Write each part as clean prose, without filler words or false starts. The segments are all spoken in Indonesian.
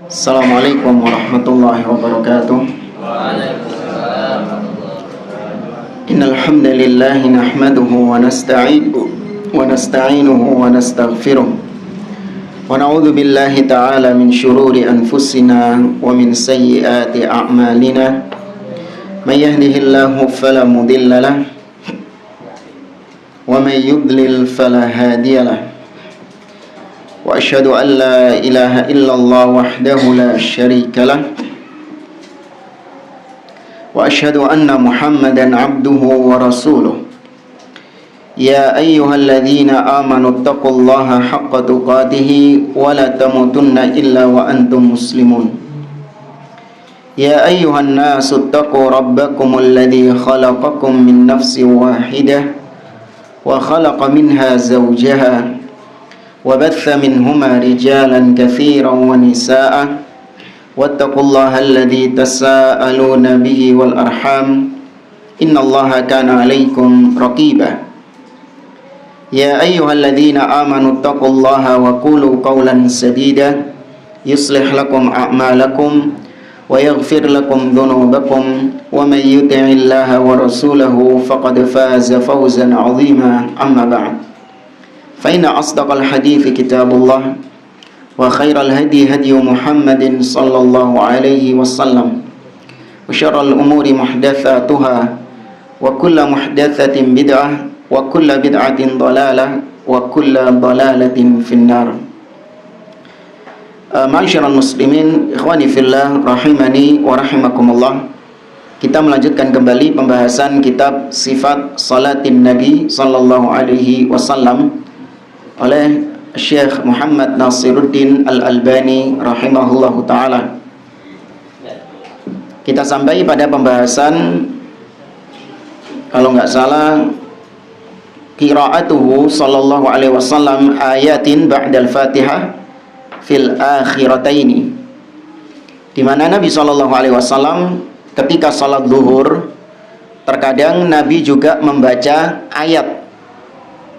Assalamualaikum warahmatullahi wabarakatuh. Innal hamdalillah nahmaduhu wa nasta'inuhu wa nastaghfiruh wa na'udzu billahi ta'ala min shururi anfusina wa min sayyiati a'malina. May yahdihillahu fala mudilla lahu wa may yudlil fala hadiya lahu. Wa asyhadu an la ilaha illallah wahdahu la syarika lah wa asyhadu anna Muhammadan abduhu wa rasuluh. Ya ayyuhalladzina amanu taqullaha haqqa tuqatih wa la tamutunna illa wa antum muslimun. Ya ayyuhan nasu taqu rabbakumul ladzi khalaqakum min nafsin wahidah wa khalaqa minha zawjaha وبث منهما رجالا كثيرا ونساء واتقوا الله الذي تساءلون به والأرحام إن الله كان عليكم رقيبا يا أيها الذين آمنوا اتقوا الله وقولوا قولا سديدا يصلح لكم أعمالكم ويغفر لكم ذنوبكم ومن يطع الله ورسوله فقد فاز فوزا عظيما أما بعد فإن أصدق الحديث كتاب الله وخير الهدي هدي محمد صلى الله عليه وسلم وشر الأمور محدثاتها وكل محدثة بدعة وكل بدعة ضلالة وكل ضلالة في النار. Ma'asyiral muslimin, ikhwani fillah, rahimani wa rahimakumullah. Kita melanjutkan kembali pembahasan kitab Sifat Salatin Nabi sallallahu alaihi wasallam oleh Syekh Muhammad Nasiruddin Al-Albani rahimahullahu ta'ala. Kita sampai pada pembahasan, kalau nggak salah, qira'atuhu sallallahu alaihi wasallam ayatin ba'dal fatihah fil akhirataini, di mana Nabi sallallahu alaihi wasallam ketika salat zuhur terkadang Nabi juga membaca ayat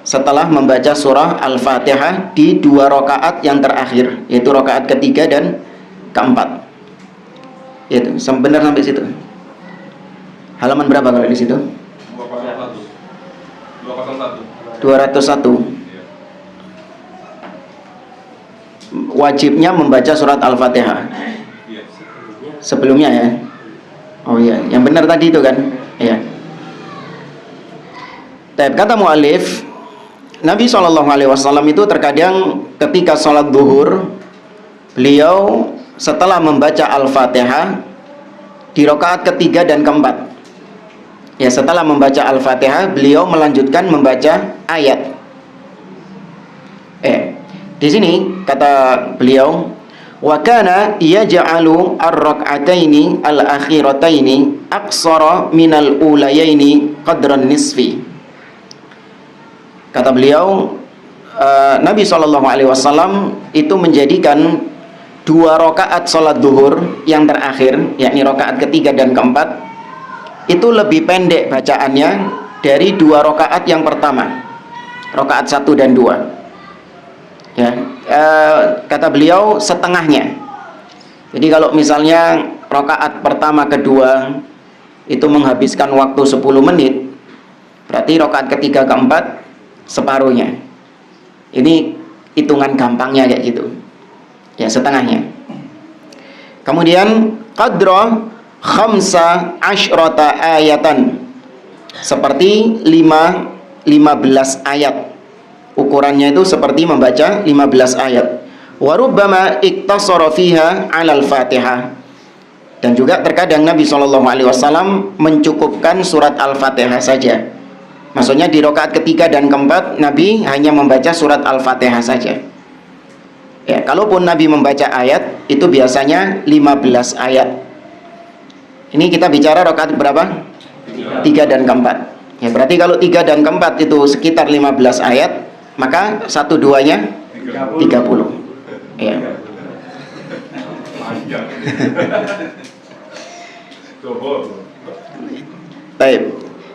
setelah membaca surah Al-Fatihah di dua rakaat yang terakhir, yaitu rakaat ketiga dan keempat. Itu benar sampai situ. Halaman berapa kalau di situ? 201. Wajibnya membaca surat Al-Fatihah sebelumnya ya. Oh iya, yang benar tadi itu kan? Iya. Kata mu'alif, Nabi SAW itu terkadang ketika sholat zuhur, beliau setelah membaca Al-Fatihah di rakaat ketiga dan keempat, ya, setelah membaca Al-Fatihah beliau melanjutkan membaca ayat. Di sini kata beliau, wa kana yaj'alu ar-rak'ataini al-akhirataini aqsara minal ulayaini qadran nisfi. Kata beliau, Nabi SAW itu menjadikan dua rakaat sholat zuhur yang terakhir, yakni rakaat ketiga dan keempat, itu lebih pendek bacaannya dari dua rakaat yang pertama, rakaat 1 dan 2. Ya, kata beliau setengahnya. Jadi kalau misalnya rakaat pertama kedua itu menghabiskan waktu 10 menit, berarti rakaat ketiga keempat separuhnya. Ini hitungan gampangnya kayak gitu. Ya, setengahnya. Kemudian qadra 15 ayatan, seperti 15 ayat. Ukurannya itu seperti membaca 15 ayat. Wa rubbama iktasara fiha 'alal Fatihah. Dan juga terkadang Nabi SAW mencukupkan surat Al-Fatihah saja. Maksudnya di rakaat ketiga dan keempat Nabi hanya membaca surat Al-Fatihah saja. Ya, kalaupun Nabi membaca ayat itu biasanya 15 ayat. Ini kita bicara rakaat berapa? 3 dan keempat. Ya, berarti kalau 3 dan keempat itu sekitar 15 ayat, maka 1/2-nya 30. Ya. Baik.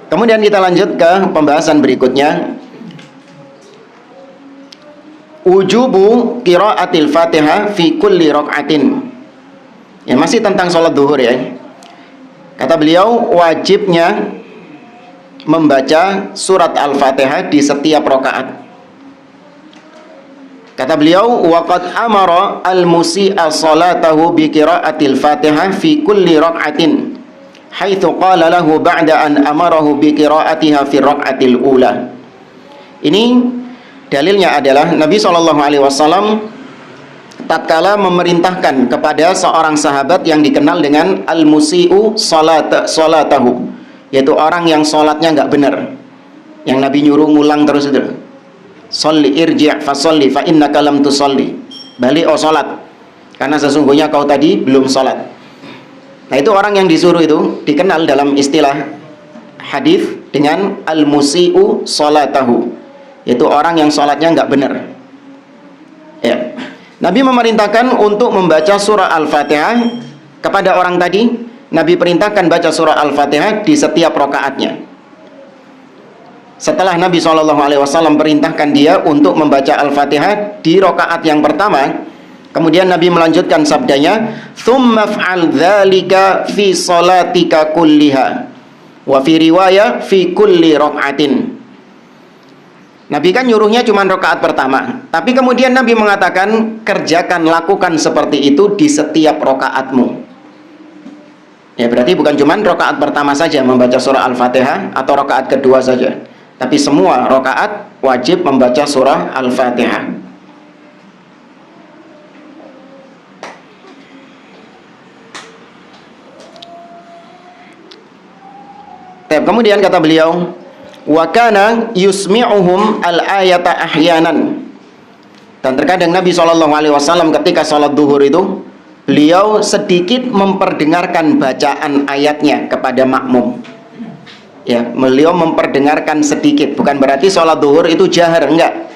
Kemudian kita lanjut ke pembahasan berikutnya. Wujubu qiraatil Fatihah fi kulli raka'atin. Ya, masih tentang sholat duhur ya. Kata beliau, wajibnya membaca surat Al-Fatihah di setiap rakaat. Kata beliau, waqad amara al-musi'a salatahu bi qira'atil Fatihah fi kulli rak'atin, haitsu qala lahu ba'da an amarahu bi qira'atiha fi rak'atil ula. Ini dalilnya adalah Nabi SAW tatkala memerintahkan kepada seorang sahabat yang dikenal dengan al-musi'u salatahu, yaitu orang yang sholatnya nggak benar, yang Nabi nyuruh ngulang terus itu. Sholli irji' fa sholli fa innaka lam tusolli. Balik sholat, karena sesungguhnya kau tadi belum sholat. Nah, itu orang yang disuruh itu dikenal dalam istilah hadis dengan al-musi'u salatahu, yaitu orang yang sholatnya nggak benar. Ya. Nabi memerintahkan untuk membaca surah Al-Fatihah kepada orang tadi. Nabi perintahkan baca surah Al-Fatihah di setiap rakaatnya. Setelah Nabi SAW perintahkan dia untuk membaca Al-Fatihah di rakaat yang pertama, kemudian Nabi melanjutkan sabdanya, "Tsumma fa'al dzalika fi shalatika kulliha." Wa fi riwayah fi kulli raka'atin. Nabi kan nyuruhnya cuma rakaat pertama, tapi kemudian Nabi mengatakan, kerjakan, lakukan seperti itu di setiap rakaatmu. Ya, berarti bukan cuma rakaat pertama saja membaca surah Al-Fatihah atau rakaat kedua saja, tapi semua rakaat wajib membaca surah Al-Fatihah. Kemudian kata beliau, wa kana yusmi'uhum al-ayata ahyanan. Dan terkadang Nabi SAW ketika sholat duhur itu, beliau sedikit memperdengarkan bacaan ayatnya kepada makmum. Ya, beliau memperdengarkan sedikit, bukan berarti sholat duhur itu jahar, enggak.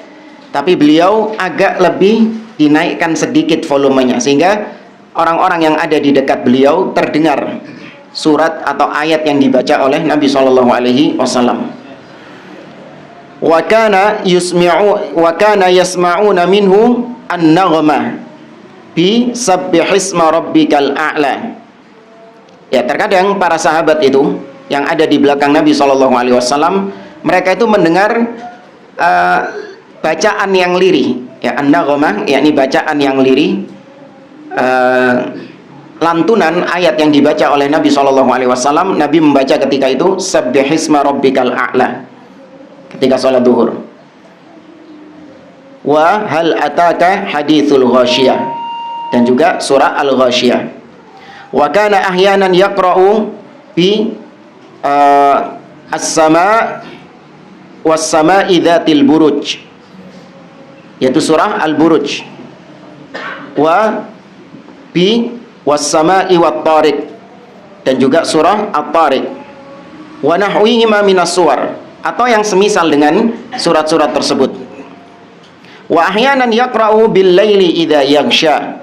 Tapi beliau agak lebih dinaikkan sedikit volumenya, sehingga orang-orang yang ada di dekat beliau terdengar surat atau ayat yang dibaca oleh Nabi SAW. Wa kana yasma'una minhu an-naghmah bi sabbihisma rabbikal a'la. Ya, terkadang para sahabat itu yang ada di belakang Nabi SAW, mereka itu mendengar bacaan yang lirih, ya, an-naghmah, yakni bacaan yang lirih, lantunan ayat yang dibaca oleh Nabi SAW. Nabi membaca ketika itu sabbihisma rabbikal a'la ketika sholat duhur. Wa hal ataka hadithul ghasyiyah, dan juga surah al-ghasyiyah. Wa kana ahyanan yaqra'u bi as-sama' was-sama'i dzatil buruj, yaitu surah al-buruj. Wa bi was-sama'i wat-tariq, dan juga surah at-tariq. Wa nahwihima minas suwar, atau yang semisal dengan surat-surat tersebut. Wa ahyanan yaqra'u bil laili idza yaghsha,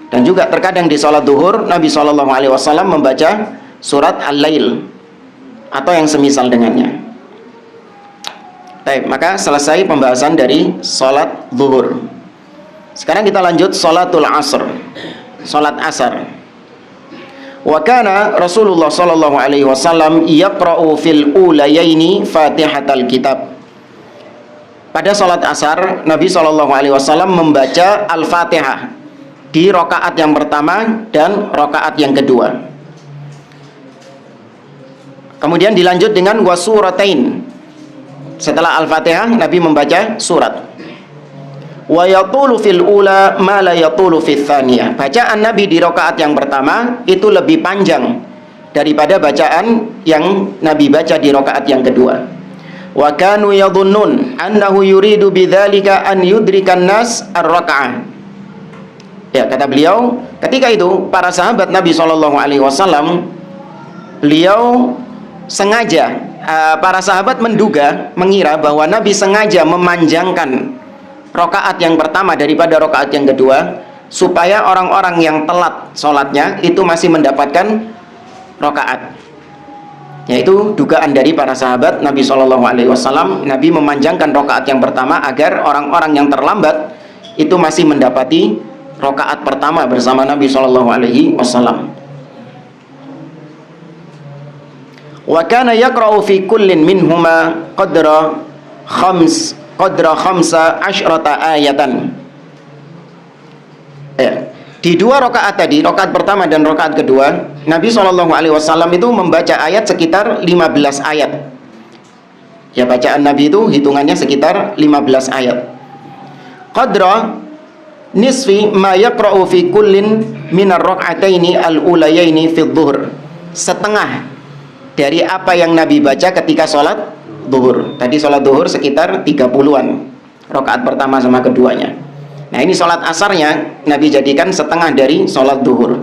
dan juga terkadang di salat duhur Nabi SAW membaca surat al-lail atau yang semisal dengannya. Baik, maka selesai pembahasan dari salat duhur. Sekarang kita lanjut salatul asr, salat asar. Wa kana Rasulullah SAW yaqra'u fil ulayaini Fatihatal Kitab. Pada salat asar Nabi SAW membaca Al-Fatihah di rakaat yang pertama dan rakaat yang kedua. Kemudian dilanjut dengan wasuratain. Setelah Al-Fatihah Nabi membaca surat. Wa yatulu fil ula ma la yatulu fil tsaniyah. Bacaan Nabi di rakaat yang pertama itu lebih panjang daripada bacaan yang Nabi baca di rakaat yang kedua. Wa kanu yadhunnun annahu yuridu bidzalika an yudrikan nas ar-raka'ah. Ya, kata beliau, ketika itu para sahabat Nabi SAW, beliau sengaja, para sahabat mengira bahwa Nabi sengaja memanjangkan rakaat yang pertama daripada rakaat yang kedua, supaya orang-orang yang telat sholatnya itu masih mendapatkan rakaat. Yaitu dugaan dari para sahabat Nabi SAW. Nabi memanjangkan rakaat yang pertama agar orang-orang yang terlambat itu masih mendapati rakaat pertama bersama Nabi Shallallahu Alaihi Wasallam. Wa kana yaqra'u fi kullin minhuma qadra khamsa asyrata ayatan. Di dua rakaat tadi, rakaat pertama dan rakaat kedua, Nabi Shallallahu Alaihi Wasallam itu membaca ayat sekitar 15 ayat. Ya, bacaan Nabi itu hitungannya sekitar 15 ayat. Qadra nisfi ma yaqra'u fi kullin minar rak'ataini al-ulayaini fi dhuhr. Setengah dari apa yang Nabi baca ketika sholat zuhur. Tadi sholat zuhur sekitar 30-an, rakaat pertama sama keduanya. Nah, ini sholat asarnya Nabi jadikan setengah dari sholat zuhur.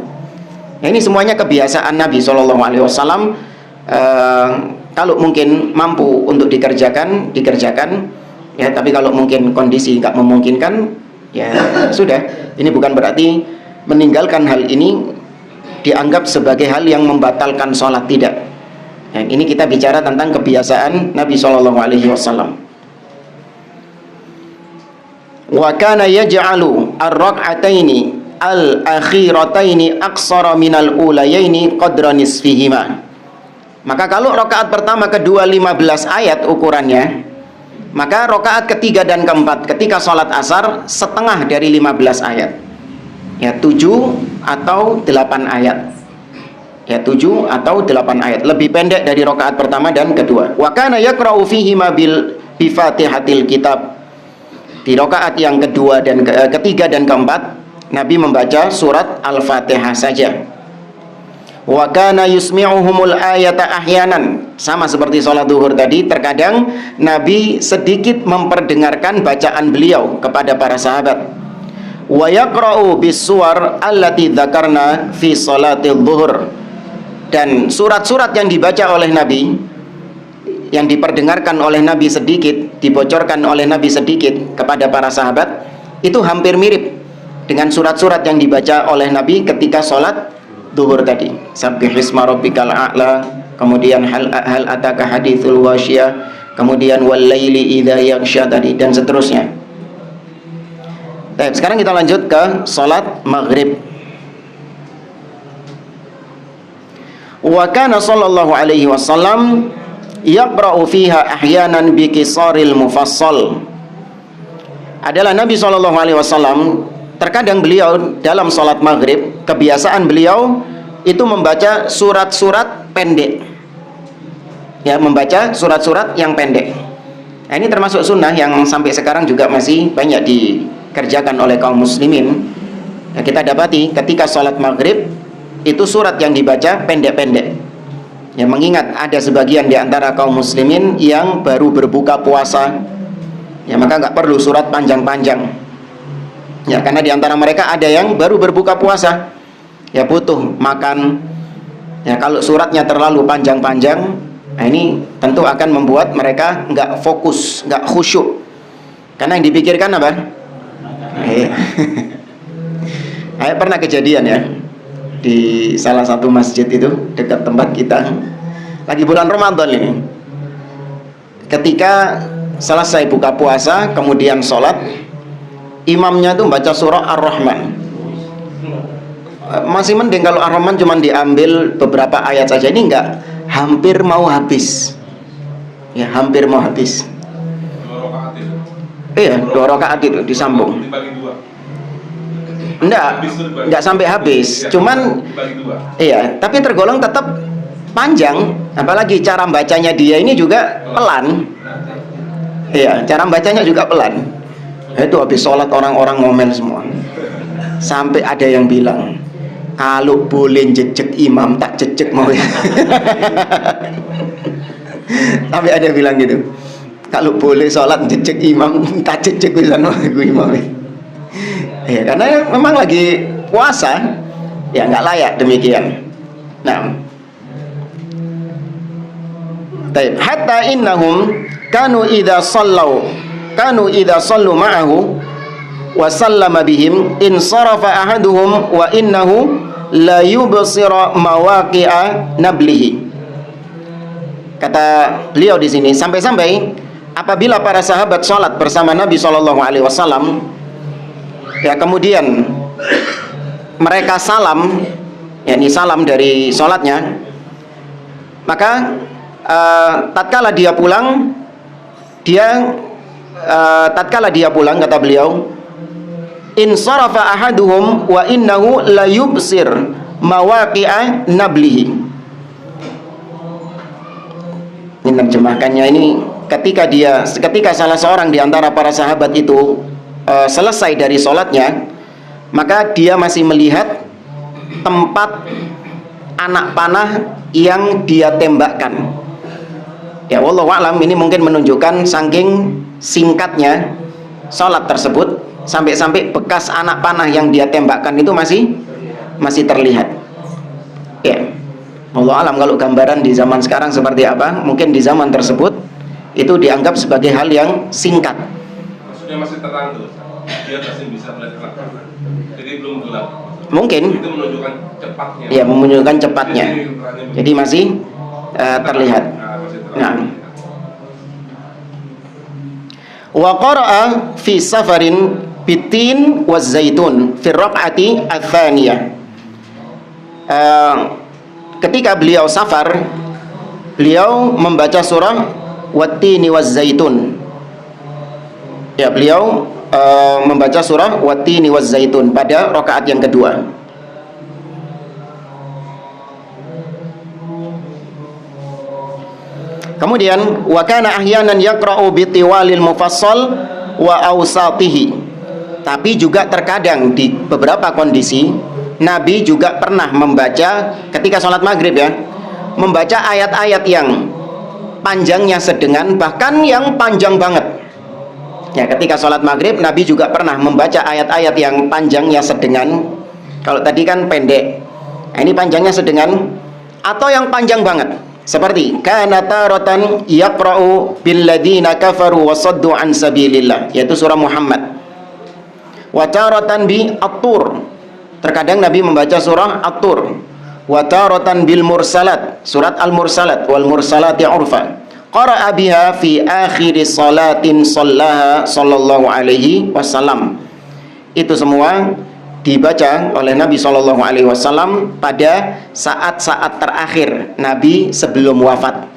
Nah, ini semuanya kebiasaan Nabi SAW. Kalau mungkin mampu untuk dikerjakan ya, tapi kalau mungkin kondisi nggak memungkinkan, ya sudah. Ini bukan berarti meninggalkan hal ini dianggap sebagai hal yang membatalkan sholat, tidak. Yang ini kita bicara tentang kebiasaan Nabi SAW. Wa kana yaj'alu ar-rak'ataini al-akhirataini aqsara minal ulayaini qadra nisfihima. Maka kalau rakaat pertama kedua 15 ayat ukurannya, maka rakaat ketiga dan keempat ketika sholat asar setengah dari 15 ayat. Ya, 7 atau 8 ayat. Ya, 7 atau 8 ayat, lebih pendek dari rakaat pertama dan kedua. Wa kana yaqra'u fihi ma bi Fatihatil kitab. Di rakaat yang kedua dan ketiga dan keempat, Nabi membaca surat Al-Fatihah saja. Wa kana yusmi'uhumul ayata ahyanan. Sama seperti sholat zuhur tadi, terkadang Nabi sedikit memperdengarkan bacaan beliau kepada para sahabat. Wa yaqra'u bis suwar allati dzakarna fi sholatil zuhur. Dan surat-surat yang dibaca oleh Nabi, yang diperdengarkan oleh Nabi sedikit, dibocorkan oleh Nabi sedikit kepada para sahabat, itu hampir mirip dengan surat-surat yang dibaca oleh Nabi ketika sholat zuhur tadi. Sabbihisma rabbikal a'la, kemudian hal ataka hadithul wasyiyah, kemudian wal laili idza yaghsha tadi, dan seterusnya. Baik, sekarang kita lanjut ke sholat maghrib. Wa kana sallallahu alaihi wasallam yaqra'u fiha ahyanan bi qisaril mufassal. Adalah Nabi sallallahu alaihi wasallam, terkadang beliau dalam salat maghrib, kebiasaan beliau itu membaca surat-surat pendek. Ya, membaca surat-surat yang pendek. Nah, ini termasuk sunnah yang sampai sekarang juga masih banyak dikerjakan oleh kaum muslimin. Ya, kita dapati ketika salat maghrib itu surat yang dibaca pendek-pendek. Ya, mengingat ada sebagian di antara kaum muslimin yang baru berbuka puasa, ya maka nggak perlu surat panjang-panjang. Ya, karena di antara mereka ada yang baru berbuka puasa, ya butuh makan. Ya, kalau suratnya terlalu panjang-panjang, nah ini tentu akan membuat mereka nggak fokus, nggak khusyuk. Karena yang dipikirkan apa? Pernah kejadian ya, di salah satu masjid itu dekat tempat kita, lagi bulan Ramadan ini, ketika selesai buka puasa kemudian sholat, imamnya tuh baca surah Ar-Rahman. Masih mending kalau Ar-Rahman cuma diambil beberapa ayat saja, ini enggak, hampir mau habis. Ya, hampir mau habis. 2 rakaat itu. Iya, 2 rakaat itu disambung. Dibagi 2. Enggak sampai habis, cuman iya, tapi tergolong tetap panjang. Apalagi cara bacanya dia ini juga pelan. Iya, cara bacanya juga pelan. Itu habis sholat orang-orang ngomel semua. Sampai ada yang bilang, kalau boleh jejek imam tak jejek mau ya. Tapi ada yang bilang gitu, kalau boleh sholat jejek imam tak jejek bisa nunggu imam. Ya, karena memang lagi puasa, ya nggak layak demikian. Nah, hatta innahum kanu idza sallu ma'ahu wa sallama bihim in sarafa ahaduhum wa innahu la yubsira mawaqi'a nablihi. Kata beliau di sini, sampai-sampai apabila para sahabat sholat bersama Nabi SAW, ya kemudian mereka salam, yakni salam dari sholatnya, maka tatkala dia pulang, kata beliau, insarafa ahaduhum wa innahu la yubsir mawaqi'a nablihi. Ini terjemahkannya ini, ketika salah seorang di antara para sahabat itu selesai dari sholatnya, maka dia masih melihat tempat anak panah yang dia tembakkan. Ya, wallahu a'lam, ini mungkin menunjukkan saking singkatnya sholat tersebut, sampai-sampai bekas anak panah yang dia tembakkan itu masih terlihat. Ya, wallahu a'lam kalau gambaran di zaman sekarang seperti apa. Mungkin di zaman tersebut itu dianggap sebagai hal yang singkat. Maksudnya masih terang tuh, dia masih bisa melihat anak panah, jadi belum gelap. Mungkin itu menunjukkan cepatnya. Ya, menunjukkan cepatnya. Jadi masih terlihat. Nah, wa qara'a fi safarin bitin waz zaitun fi raq'ati ats-tsaniyah. Ketika beliau safar, beliau membaca surah wat-tini waz zaitun. Ya, beliau membaca surah wat-tini waz zaitun pada rakaat yang kedua. Kemudian wa kana ahyanan yaqra'u bi tiwalil mufassal wa awsatihi. Tapi juga terkadang di beberapa kondisi Nabi juga pernah membaca ketika sholat maghrib, ya, membaca ayat-ayat yang panjangnya sedengan, bahkan yang panjang banget. Ya, ketika sholat maghrib Nabi juga pernah membaca ayat-ayat yang panjangnya sedengan. Kalau tadi kan pendek, nah, ini panjangnya sedengan atau yang panjang banget. Seperti kana taratan yaqra'u bil ladzina kafaru wa saddu an sabilillah, yaitu surah Muhammad. Wa taratan bi at-tur, terkadang Nabi membaca surah at-tur. Wa taratan bil mursalat, surat al-mursalat, wal mursalati urfa. Qara'a biha fi akhir salatin shallaha sallallahu alaihi wasallam. Itu semua dibaca oleh Nabi Shallallahu Alaihi Wasallam pada saat-saat terakhir Nabi sebelum wafat.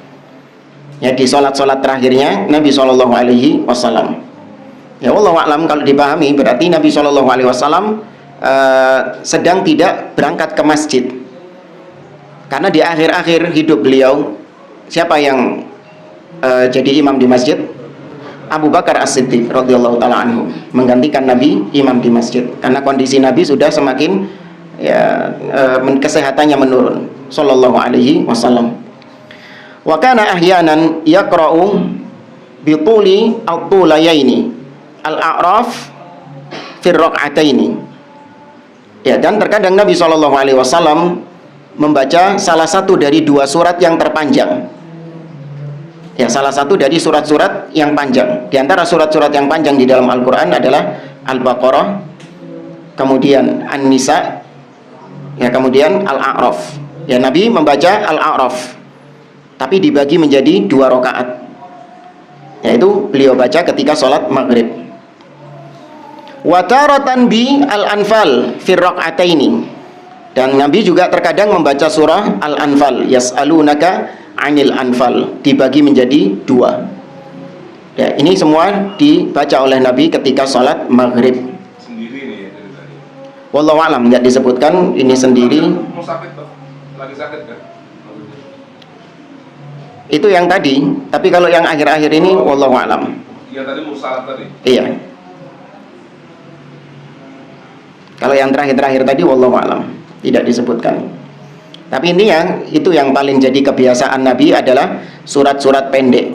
Ya, di sholat-sholat terakhirnya Nabi Shallallahu Alaihi Wasallam. Ya, wallahu a'lam, kalau dipahami berarti Nabi Shallallahu Alaihi Wasallam sedang tidak berangkat ke masjid, karena di akhir-akhir hidup beliau siapa yang jadi imam di masjid? Abu Bakar As-Siddiq radhiyallahu taala anhu menggantikan Nabi imam di masjid, karena kondisi Nabi sudah semakin, ya, kesehatannya menurun sallallahu alaihi wasallam. Wa kana ahyanan yaqra'u bi tuli at-tulayaini al-a'raf fi raq'ataini. Ya, dan terkadang Nabi sallallahu alaihi wasallam membaca salah satu dari dua surat yang terpanjang. Ya, salah satu dari surat-surat yang panjang. Di antara surat-surat yang panjang di dalam Al-Quran adalah Al-Baqarah, kemudian An-Nisa, ya, kemudian Al-A'raf. Ya, Nabi membaca Al-A'raf, tapi dibagi menjadi 2 rakaat. Yaitu beliau baca ketika sholat maghrib. Wa taratan bi Al-Anfal fi raq'ataini. Dan Nabi juga terkadang membaca surah Al-Anfal, yas'alunaka anil anfal, dibagi menjadi 2. Ya, ini semua dibaca oleh Nabi ketika sholat maghrib. Sendiri nih ya dari tadi. Wallahu a'lam, nggak disebutkan ini sendiri. Mau sakit toh? Lagi sakit kan? Itu yang tadi, tapi kalau yang akhir-akhir ini wallahu a'lam. Iya, tadi musalat tadi. Iya. Kalau yang terakhir-terakhir tadi wallahu a'lam, tidak disebutkan. Tapi intinya itu yang paling jadi kebiasaan Nabi adalah surat-surat pendek.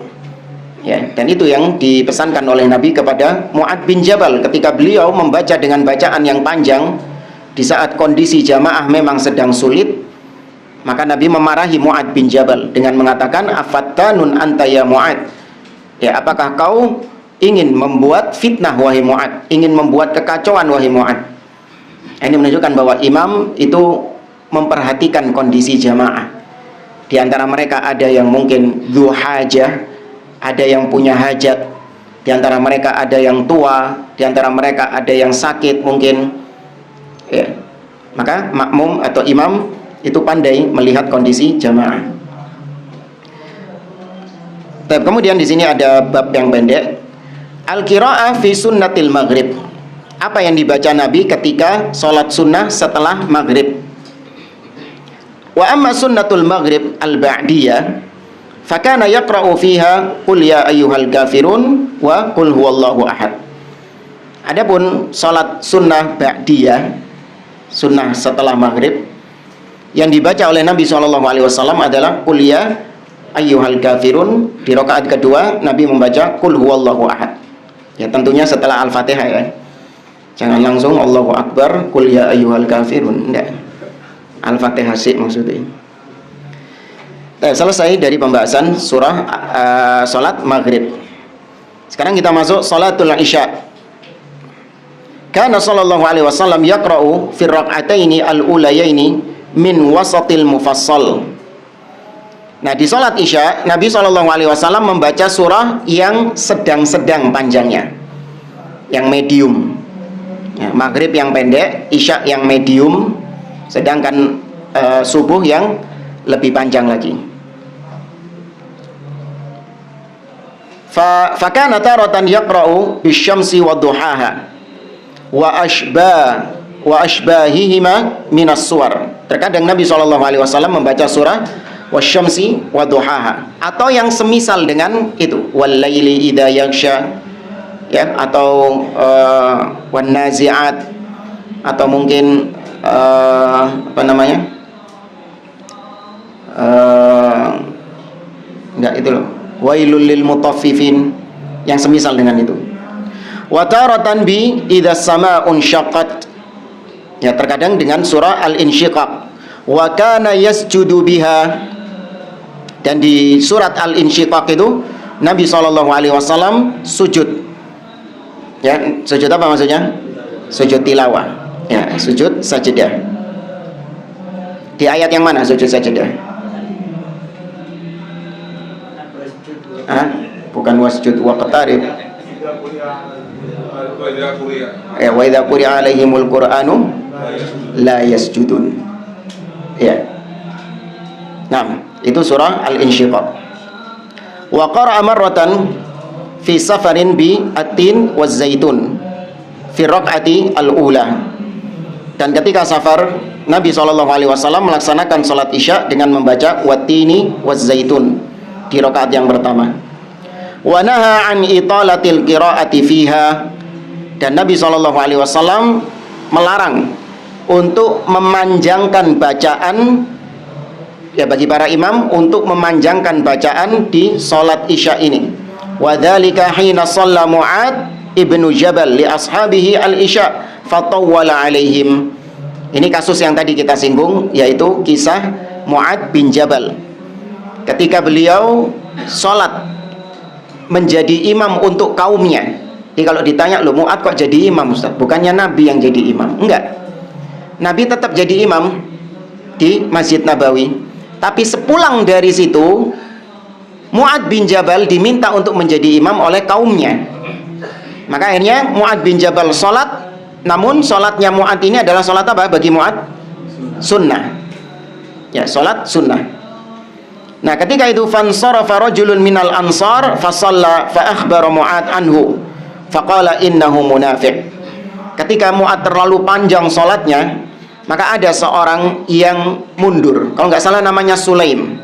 Ya, dan itu yang dipesankan oleh Nabi kepada Mu'adz bin Jabal ketika beliau membaca dengan bacaan yang panjang di saat kondisi jamaah memang sedang sulit. Maka Nabi memarahi Mu'adz bin Jabal dengan mengatakan, afattanun anta ya Mu'adz. Ya, apakah kau ingin membuat fitnah wahai Mu'adz, ingin membuat kekacauan wahai Mu'adz? Ini menunjukkan bahwa imam itu memperhatikan kondisi jamaah. Di antara mereka ada yang mungkin dzu hajah, ada yang punya hajat. Di antara mereka ada yang tua, di antara mereka ada yang sakit mungkin. Ya. Maka makmum atau imam itu pandai melihat kondisi jamaah. Kemudian di sini ada bab yang pendek. Al-qiraah fi sunnatil maghrib. Apa yang dibaca Nabi ketika sholat sunnah setelah maghrib? Wa amma sunnatul maghrib al-ba'diyah fakana yaqra'u fiha qul ya ayyuhal kafirun wa qul huwallahu ahad. Adapun sholat sunnah ba'diyah, sunnah setelah maghrib, yang dibaca oleh Nabi SAW adalah qul ya ayyuhal kafirun. Di rakaat kedua Nabi membaca qul huwallahu ahad. Ya tentunya setelah Al-Fatihah ya. Jangan langsung Allahu Akbar qul ya ayyuhal kafirun. Enggak. Al-Fatihah sih maksudnya. Selesai dari pembahasan surah salat maghrib. Sekarang kita masuk salatul isya. Kana sallallahu alaihi wasallam yaqra'u fi rak'ataini al-ulayaini min wasatil mufassal. Nah, di salat isya Nabi sallallahu alaihi wasallam membaca surah yang sedang-sedang panjangnya, yang medium. Ya, maghrib yang pendek, isya yang medium, sedangkan subuh yang lebih panjang lagi. Fakana taratan yaqra'u bisyamsi wa duhaha wa ashbahihima minas suwar. Terkadang Nabi SAW membaca surah wasyamsi wa duhaha, atau yang semisal dengan itu, wal laili idza yaghsha, ya, atau wan nazi'at, atau mungkin apa namanya? Enggak itu loh. Wailul lil mutaffifin, yang semisal dengan itu. Wa taratan bi idza samaa'un syaqqat. Ya, terkadang dengan surah Al-Insyiqaq. Wa kana yasjudu biha. Dan di surat Al-Insyiqaq itu Nabi SAW sujud. Ya, sujud apa maksudnya? Sujud tilawah. Ya, sujud sajdah. Di ayat yang mana sujud sajdah? Bukan wasjud waqtarib. Ya, wa idza quri'a alaihimul qur'anu la yasjudun. Ya. Nah, itu surah Al-Insyiqaq. Wa qara'a marratan fi safarin bi at-tin waz zaitun fi raq'ati al-ula. Dan ketika safar Nabi SAW melaksanakan salat isya dengan membaca wat-tini waz zaitun di rakaat yang pertama. Wa naha an italatil qiraati fiha. Dan Nabi SAW melarang untuk memanjangkan bacaan, ya, bagi para imam untuk memanjangkan bacaan di salat isya ini. Wa dzalika hina shalla Mu'ad ibnu Jabal li ashabihi al-isya fatawwala alaihim. Ini kasus yang tadi kita singgung, yaitu kisah Mu'ad bin Jabal. Ketika beliau salat menjadi imam untuk kaumnya. Jadi kalau ditanya, loh Mu'ad kok jadi imam Ustaz? Bukannya Nabi yang jadi imam? Enggak. Nabi tetap jadi imam di Masjid Nabawi. Tapi sepulang dari situ, Mu'ad bin Jabal diminta untuk menjadi imam oleh kaumnya. Maka akhirnya Mu'ad bin Jabal sholat. Namun sholatnya Mu'ad ini adalah sholat apa bagi Mu'ad? Sunnah. Ya, sholat sunnah. Nah, ketika itu fansarafa rajulun minal ansar fasalla fa akhbara Mu'ad anhu faqala innahu munafiq. Ketika Mu'ad terlalu panjang sholatnya, maka ada seorang yang mundur. Kalau nggak salah namanya Sulaim.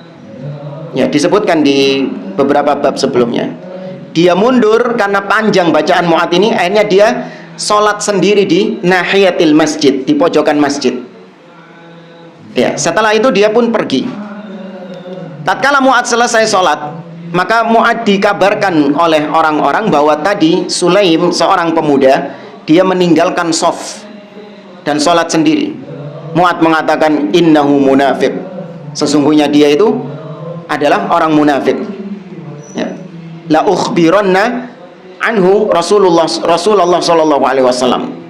Ya, disebutkan di beberapa bab sebelumnya. Dia mundur karena panjang bacaan Mu'ad ini. Akhirnya dia sholat sendiri di nahiyatil masjid, di pojokan masjid. Ya, setelah itu dia pun pergi. Tatkala Mu'ad selesai sholat, maka Mu'ad dikabarkan oleh orang-orang bahwa tadi Sulaim, seorang pemuda, dia meninggalkan shaf dan sholat sendiri. Mu'ad mengatakan innahu munafiq, sesungguhnya dia itu adalah orang munafik. Ya. La ukhbiranna anhu Rasulullah sallallahu alaihi wasallam.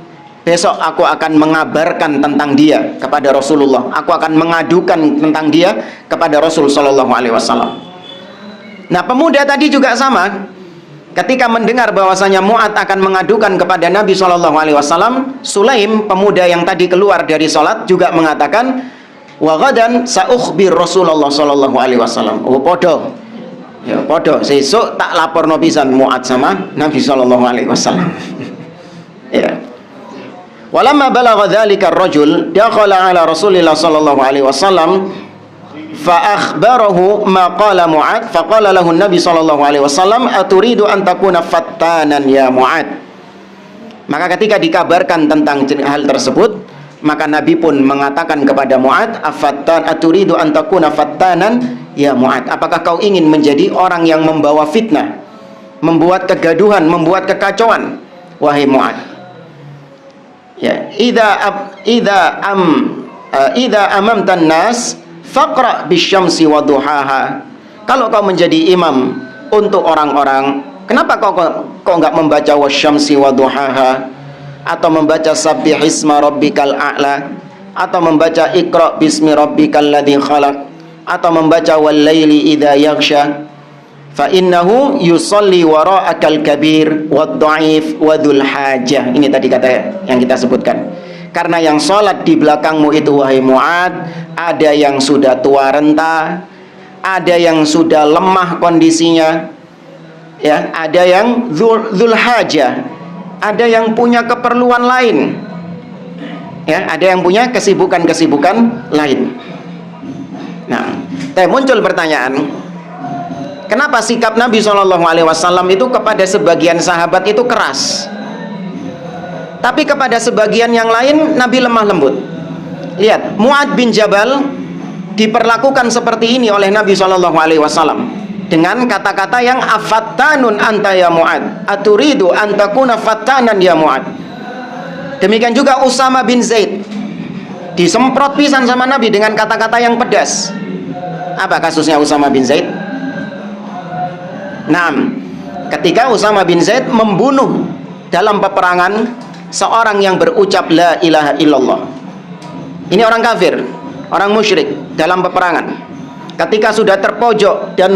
Besok aku akan mengabarkan tentang dia kepada Rasulullah. Aku akan mengadukan tentang dia kepada Rasul sallallahu alaihi wasallam. Nah, pemuda tadi juga sama. ketika mendengar bahwasanya Mu'ad akan mengadukan kepada Nabi SAW, Sulaim, pemuda yang tadi keluar dari sholat, juga mengatakan, wa ghadan sa'ukhbir Rasulullah SAW. Oh, podo. Ya, podo. Sesuk tak laporno pisan Mu'ad sama Nabi SAW. Ya. Walamma balagha dzalika ar-rajul dakhala ala Rasulillah sallallahu alaihi wasallam fa akhbarahu ma qala Mu'ad fa qala lahu an-nabi sallallahu alaihi wasallam aturidu an takuna fattanan ya Mu'ad. Maka ketika dikabarkan tentang hal tersebut, maka Nabi pun mengatakan kepada Mu'ad, aturidu an takuna fattanan ya Mu'ad, apakah kau ingin menjadi orang yang membawa fitnah, membuat kegaduhan, membuat kekacauan, wahai Mu'ad? Ya, idza amamtan nas faqra bisyamsi wa duhaha. Kalau kau menjadi imam untuk orang-orang, kenapa kau enggak membaca wasyamsi wa duhaha, atau membaca sabbihisma rabbikal a'la, atau membaca iqra bismi rabbikal ladzi khalaq, atau membaca wal laili idza yaghsha? Fa innahu yusalli wara'akal kabir wad dha'if wa dzul hajah. Ini tadi kata yang kita sebutkan. Karena yang sholat di belakangmu itu, wahai Mu'ad, ada yang sudah tua renta, ada yang sudah lemah kondisinya, ya, ada yang dzul hajah, ada yang punya keperluan lain, ya, ada yang punya kesibukan-kesibukan lain. Nah, muncul pertanyaan, kenapa sikap Nabi SAW itu kepada sebagian sahabat itu keras, tapi kepada sebagian yang lain Nabi lemah lembut? Lihat, Mu'ad bin Jabal diperlakukan seperti ini oleh Nabi SAW dengan kata-kata yang afattanun anta ya Mu'ad, aturidu an takuna fattanan ya Mu'ad. Demikian juga Usama bin Zaid disemprot pisan sama Nabi dengan kata-kata yang pedas. Apa kasusnya Usama bin Zaid? Nah, ketika Usama bin Zaid membunuh dalam peperangan seorang yang berucap la ilaha illallah. Ini orang kafir, orang musyrik dalam peperangan. Ketika sudah terpojok dan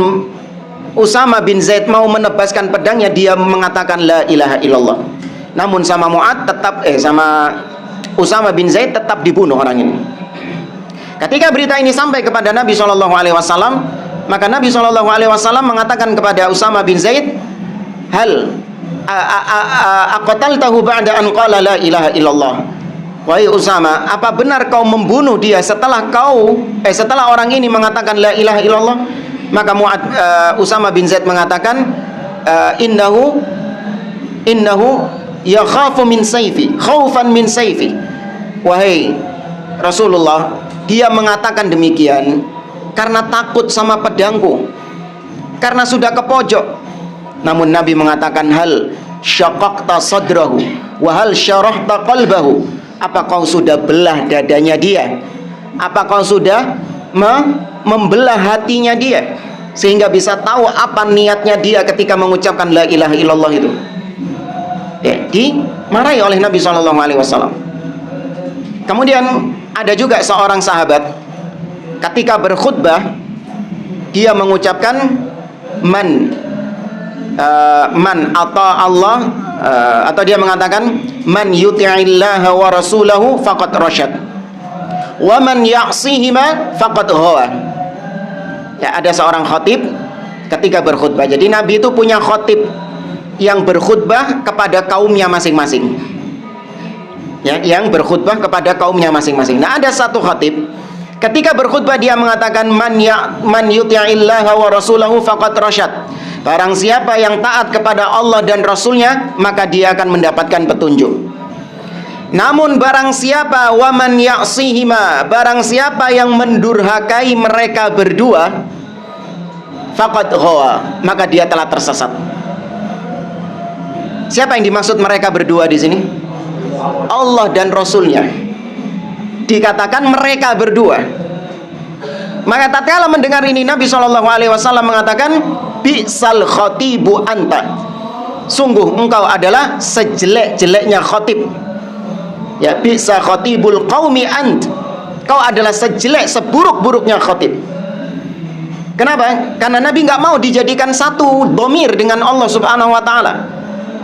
Usama bin Zaid mau menebaskan pedangnya, dia mengatakan la ilaha illallah. Namun sama Mu'ad tetap sama Usama bin Zaid tetap dibunuh orang ini. Ketika berita ini sampai kepada Nabi SAW, maka Nabi SAW mengatakan kepada Usama bin Zaid, hal aqtaltahu ba'da an qala la ilaha illallah. Wahai Usama, apa benar kau membunuh dia setelah orang ini mengatakan la ilaha illallah? Maka Usama bin Zaid mengatakan, innahu yakhafu min sayfi, khaufan min sayfi. Wahai Rasulullah, dia mengatakan demikian karena takut sama pedangku, karena sudah ke pojok. Namun Nabi mengatakan, hal syaqaqta sadrahu wa hal syarahta qalbahu. Apa kau sudah belah dadanya dia? Apa kau sudah membelah hatinya dia sehingga bisa tahu apa niatnya dia ketika mengucapkan la ilaha illallah itu? Ya, dimarahi oleh Nabi SAW. Kemudian ada juga seorang sahabat ketika berkhutbah, dia mengucapkan man atau Allah, atau dia mengatakan man yuti'illaha wa rasulahu faqad rasyad wa man ya'sihima faqad ghawa. Ya, ada seorang khatib ketika berkhutbah. Jadi Nabi itu punya khatib yang berkhutbah kepada kaumnya masing-masing. Ya, yang berkhutbah kepada kaumnya masing-masing. Nah, ada satu khatib ketika berkhutbah dia mengatakan man yuti'illaha wa rasulahu faqad rasyad. Barang siapa yang taat kepada Allah dan Rasulnya, maka dia akan mendapatkan petunjuk. Namun barang siapa waman ya'sihima, barang siapa yang mendurhakai mereka berdua, faqad ghawa, maka dia telah tersesat. Siapa yang dimaksud mereka berdua di sini? Allah dan Rasulnya. Dikatakan mereka berdua. Maka tatkala mendengar ini, Nabi SAW mengatakan, bi'sal khatibu anta, sungguh engkau adalah sejelek-jeleknya khatib. Ya, bi'sa khatibul qaumi ant, kau adalah sejelek, seburuk-buruknya khatib. Kenapa? Karena Nabi nggak mau dijadikan satu dhamir dengan Allah Subhanahu wa taala.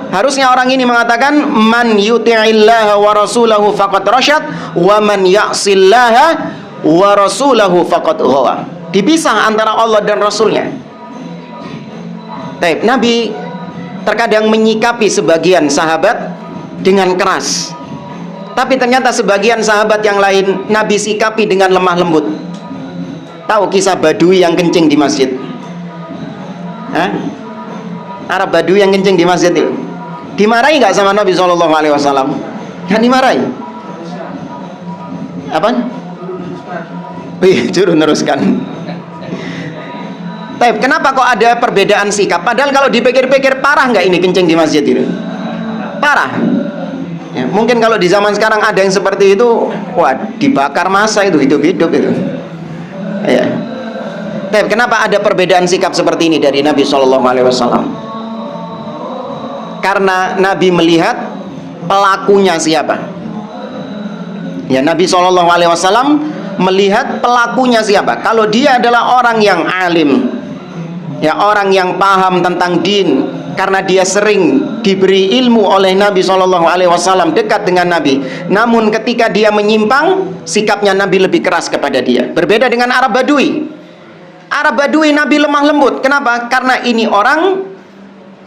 Harusnya orang ini mengatakan man yuti'illaha wa rasulahu faqad rasyad wa man ya'sillaha wa rasulahu faqad ghawa. Dipisah antara Allah dan Rasulnya. Baik, Nabi terkadang menyikapi sebagian sahabat dengan keras. Tapi ternyata sebagian sahabat yang lain Nabi sikapi dengan lemah lembut. Tahu kisah Badui yang kencing di masjid? Hah? Arab Badui yang kencing di masjid itu dimarahi nggak sama Nabi SAW? Nggak dimarahi. Apa? Wih, juru neruskan. Tapi kenapa kok ada perbedaan sikap? Padahal kalau dipikir-pikir parah nggak ini kencing di masjid itu? Parah. Ya, mungkin kalau di zaman sekarang ada yang seperti itu, wah dibakar massa itu hidup-hidup itu. Ya. Tapi kenapa ada perbedaan sikap seperti ini dari Nabi SAW? Karena Nabi melihat pelakunya siapa. Ya, Nabi SAW melihat pelakunya siapa. Kalau dia adalah orang yang alim, ya orang yang paham tentang din, karena dia sering diberi ilmu oleh Nabi SAW, dekat dengan Nabi. Namun ketika dia menyimpang, sikapnya Nabi lebih keras kepada dia. Berbeda dengan Arab Badui. Arab Badui Nabi lemah lembut. Kenapa? Karena ini orang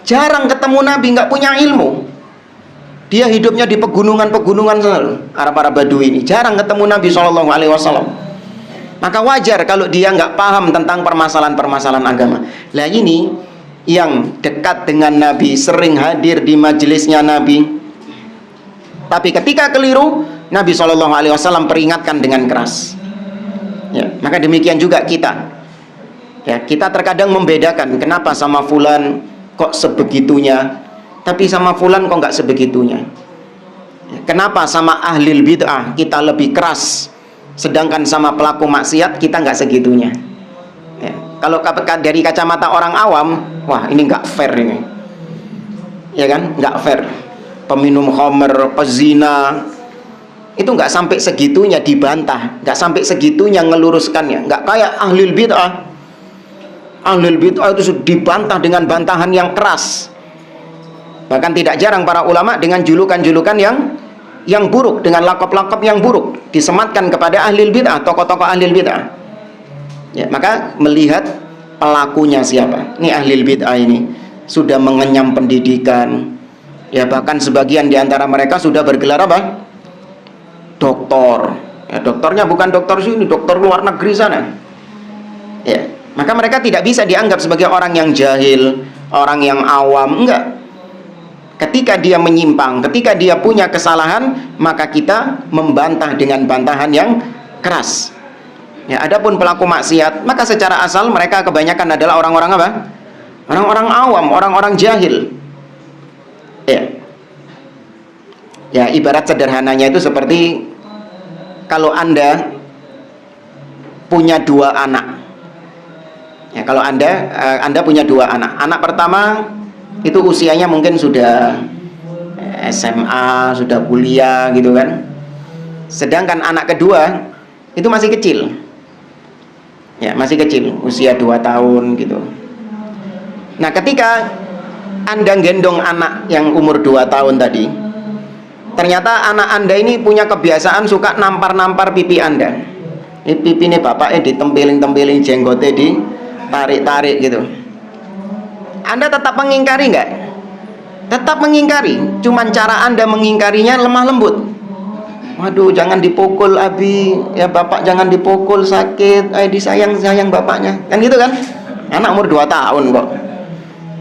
jarang ketemu Nabi, nggak punya ilmu. Dia hidupnya di pegunungan-pegunungan selalu. Arab-Arab Badui ini jarang ketemu Nabi SAW. Maka wajar kalau dia nggak paham tentang permasalahan-permasalahan agama. Lah ini yang dekat dengan Nabi, sering hadir di majelisnya Nabi, tapi ketika keliru, Nabi SAW peringatkan dengan keras. Ya, maka demikian juga kita. Ya, kita terkadang membedakan, kenapa sama fulan kok sebegitunya, tapi sama fulan kok nggak sebegitunya. Ya, kenapa sama ahlil bid'ah kita lebih keras, sedangkan sama pelaku maksiat kita nggak segitunya. Ya, kalau dari kacamata orang awam, wah ini nggak fair ini, ya kan? Nggak fair. Peminum khamr, pezina, itu nggak sampai segitunya dibantah, nggak sampai segitunya ngeluruskannya. Nggak kayak ahlul bid'ah. Ahlul bid'ah itu dibantah dengan bantahan yang keras. Bahkan tidak jarang para ulama dengan julukan-julukan yang buruk, dengan lakop-lakop yang buruk disematkan kepada ahlul bid'ah, tokoh-tokoh ahlul bid'ah. Ya, maka melihat pelakunya siapa. Ini ahlul bid'ah ini sudah mengenyam pendidikan. Ya, bahkan sebagian di antara mereka sudah bergelar apa? Doktor. Ya, doktornya bukan doktor sini, doktor luar negeri sana. Ya, maka mereka tidak bisa dianggap sebagai orang yang jahil, orang yang awam, enggak. Ketika dia menyimpang, ketika dia punya kesalahan, maka kita membantah dengan bantahan yang keras. Ya, adapun pelaku maksiat, maka secara asal mereka kebanyakan adalah orang-orang apa? Orang-orang awam, orang-orang jahil. Ya. Ya, ibarat sederhananya itu seperti kalau Anda punya dua anak. Ya, kalau Anda punya dua anak. Anak pertama itu usianya mungkin sudah SMA, sudah kuliah gitu kan. Sedangkan anak kedua itu masih kecil. Ya, masih kecil, usia 2 tahun gitu. Nah, ketika Anda gendong anak yang umur 2 tahun tadi, ternyata anak Anda ini punya kebiasaan suka nampar-nampar pipi Anda. Ini pipi ini bapaknya ditempelin-tempelin, jenggotnya ditarik-tarik gitu. Anda tetap mengingkari nggak? Tetap mengingkari. Cuman cara Anda mengingkarinya lemah lembut. Waduh, jangan dipukul Abi, ya bapak jangan dipukul, sakit, disayang bapaknya, kan gitu kan? Anak umur 2 tahun kok.